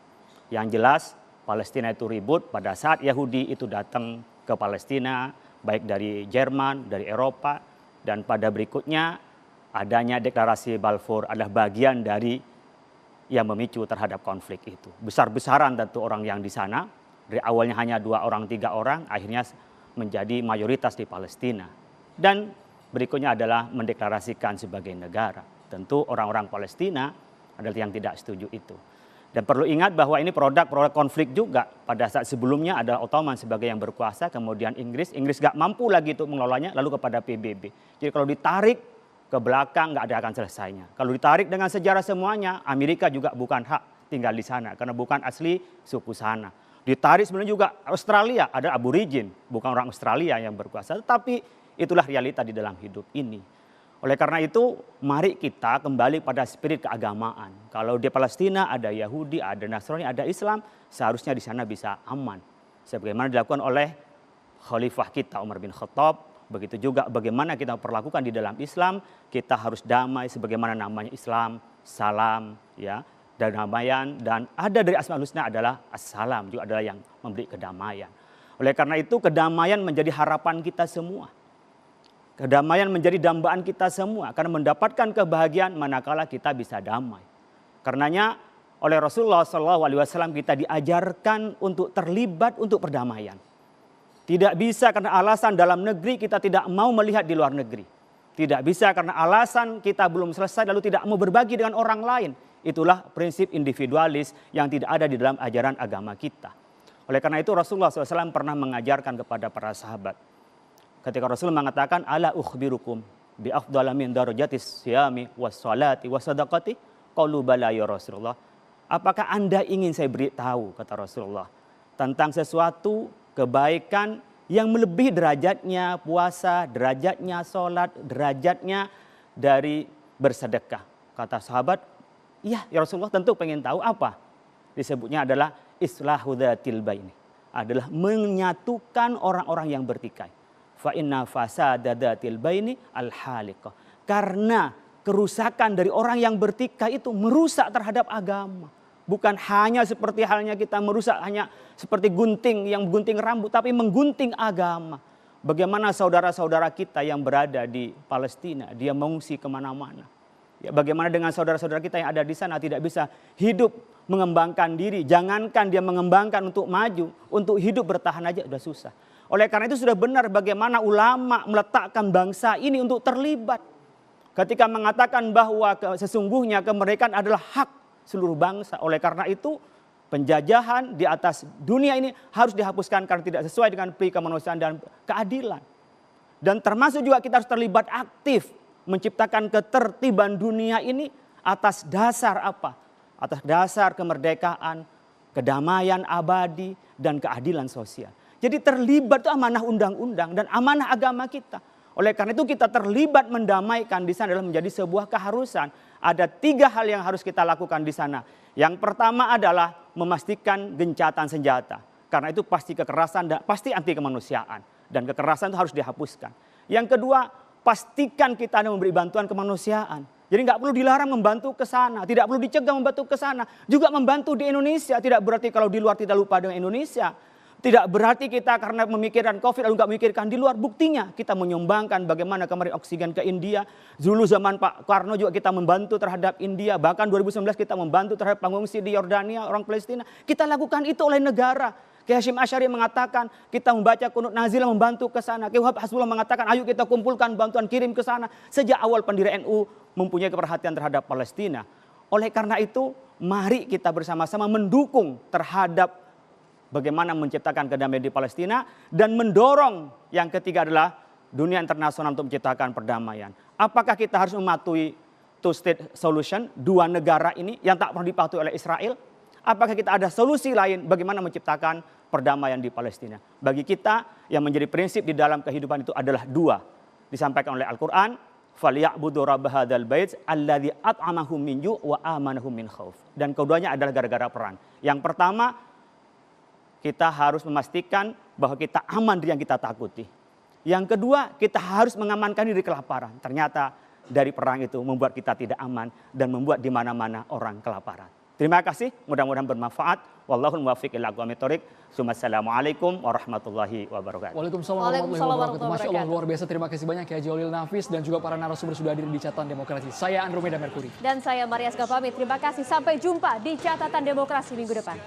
Yang jelas Palestina itu ribut pada saat Yahudi itu datang ke Palestina, baik dari Jerman, dari Eropa, dan pada berikutnya adanya deklarasi Balfour adalah bagian dari yang memicu terhadap konflik itu. Besar-besaran tentu orang yang di sana, dari awalnya hanya 2 orang, 3 orang, akhirnya menjadi mayoritas di Palestina. Dan berikutnya adalah mendeklarasikan sebagai negara. Tentu orang-orang Palestina adalah yang tidak setuju itu. Dan perlu ingat bahwa ini produk konflik juga. Pada saat sebelumnya ada Ottoman sebagai yang berkuasa, kemudian Inggris gak mampu lagi untuk mengelolanya, lalu kepada PBB. Jadi kalau ditarik ke belakang nggak ada akan selesainya. Kalau ditarik dengan sejarah semuanya, Amerika juga bukan hak tinggal di sana karena bukan asli suku sana. Ditarik sebenarnya juga Australia, ada aborigin, bukan orang Australia yang berkuasa, tetapi itulah realita di dalam hidup ini. Oleh karena itu, mari kita kembali pada spirit keagamaan. Kalau di Palestina ada Yahudi, ada Nasrani, ada Islam, seharusnya di sana bisa aman. Sebagaimana dilakukan oleh Khalifah kita Umar bin Khattab, begitu juga bagaimana kita perlakukan di dalam Islam, kita harus damai sebagaimana namanya Islam, salam, ya, damaian, dan ada dari Asmaul Husna adalah Assalam, juga adalah yang memberi kedamaian. Oleh karena itu, kedamaian menjadi harapan kita semua. Kedamaian menjadi dambaan kita semua karena mendapatkan kebahagiaan manakala kita bisa damai. Karenanya oleh Rasulullah SAW kita diajarkan untuk terlibat untuk perdamaian. Tidak bisa karena alasan dalam negeri kita tidak mau melihat di luar negeri. Tidak bisa karena alasan kita belum selesai lalu tidak mau berbagi dengan orang lain. Itulah prinsip individualis yang tidak ada di dalam ajaran agama kita. Oleh karena itu Rasulullah SAW pernah mengajarkan kepada para sahabat. Ketika Rasul mengatakan, ala ukhbirukum bi afdala min darajatis siyami was salati was sadaqati, qalu bala ya Rasulullah. Apakah Anda ingin saya beritahu, kata Rasulullah, tentang sesuatu kebaikan yang melebihi derajatnya puasa, derajatnya salat, derajatnya dari bersedekah. Kata sahabat, iya ya Rasulullah, tentu pengen tahu apa. Disebutnya adalah islahu dzatil baini, adalah menyatukan orang-orang yang bertikai. Fa inna fasadadatil baini al-haliqah. Karena kerusakan dari orang yang bertikai itu merusak terhadap agama. Bukan hanya seperti halnya kita merusak hanya seperti gunting yang gunting rambut, tapi menggunting agama. Bagaimana saudara-saudara kita yang berada di Palestina, dia mengungsi kemana-mana. Ya, bagaimana dengan saudara-saudara kita yang ada di sana tidak bisa hidup mengembangkan diri. Jangankan dia mengembangkan untuk maju, untuk hidup bertahan aja sudah susah. Oleh karena itu sudah benar bagaimana ulama meletakkan bangsa ini untuk terlibat. Ketika mengatakan bahwa sesungguhnya kemerdekaan adalah hak seluruh bangsa. Oleh karena itu penjajahan di atas dunia ini harus dihapuskan karena tidak sesuai dengan pri kemanusiaan dan keadilan. Dan termasuk juga kita harus terlibat aktif menciptakan ketertiban dunia ini atas dasar apa? Atas dasar kemerdekaan, kedamaian abadi, dan keadilan sosial. Jadi terlibat itu amanah undang-undang dan amanah agama kita. Oleh karena itu kita terlibat mendamaikan di sana adalah menjadi sebuah keharusan. Ada 3 hal yang harus kita lakukan di sana. Yang pertama adalah memastikan gencatan senjata. Karena itu pasti kekerasan dan pasti anti kemanusiaan. Dan kekerasan itu harus dihapuskan. Yang kedua, pastikan kita ada memberi bantuan kemanusiaan. Jadi nggak perlu dilarang membantu ke sana, tidak perlu dicegah membantu ke sana. Juga membantu di Indonesia, tidak berarti kalau di luar tidak lupa dengan Indonesia. Tidak berarti kita karena memikirkan COVID lalu nggak memikirkan di luar. Buktinya kita menyumbangkan bagaimana kemarin oksigen ke India. Dulu zaman Pak Karno juga kita membantu terhadap India. Bahkan 2019 kita membantu terhadap pengungsi di Yordania, orang Palestina. Kita lakukan itu oleh negara. Kiai Hasyim Asy'ari mengatakan kita membaca kunut nazilah membantu ke sana. Kiai Wahab Hasbullah mengatakan ayo kita kumpulkan bantuan kirim ke sana. Sejak awal pendiri NU mempunyai keperhatian terhadap Palestina. Oleh karena itu mari kita bersama-sama mendukung terhadap bagaimana menciptakan kedamaian di Palestina dan mendorong yang ketiga adalah dunia internasional untuk menciptakan perdamaian. Apakah kita harus mematuhi two state solution, dua negara ini yang tak pernah dipatuhi oleh Israel? Apakah kita ada solusi lain bagaimana menciptakan perdamaian di Palestina? Bagi kita yang menjadi prinsip di dalam kehidupan itu adalah dua. Disampaikan oleh Al-Quran, فَلْيَعْبُدُوا رَبَّ هَذَا الْبَيْتِ الَّذِي أَطْعَمَهُم مِّن جُوعٍ وَآمَنَهُم مِّنْ خَوْفٍ. Dan keduanya adalah gara-gara perang. Yang pertama, kita harus memastikan bahwa kita aman dari yang kita takuti. Yang kedua, kita harus mengamankan diri kelaparan. Ternyata dari perang itu membuat kita tidak aman dan membuat di mana-mana orang kelaparan. Terima kasih, mudah-mudahan bermanfaat. Wallahul muwaffiq ila aqwamit thoriq. Assalamualaikum warahmatullahi wabarakatuh. Waalaikumsalam warahmatullahi wabarakatuh. Masya Allah, luar biasa. Terima kasih banyak Kiai Haji Holil Nafis dan juga para narasumber sudah hadir di Catatan Demokrasi. Saya Andromeda Merkuri. Dan saya Maria Ska pamit. Terima kasih. Sampai jumpa di Catatan Demokrasi minggu depan.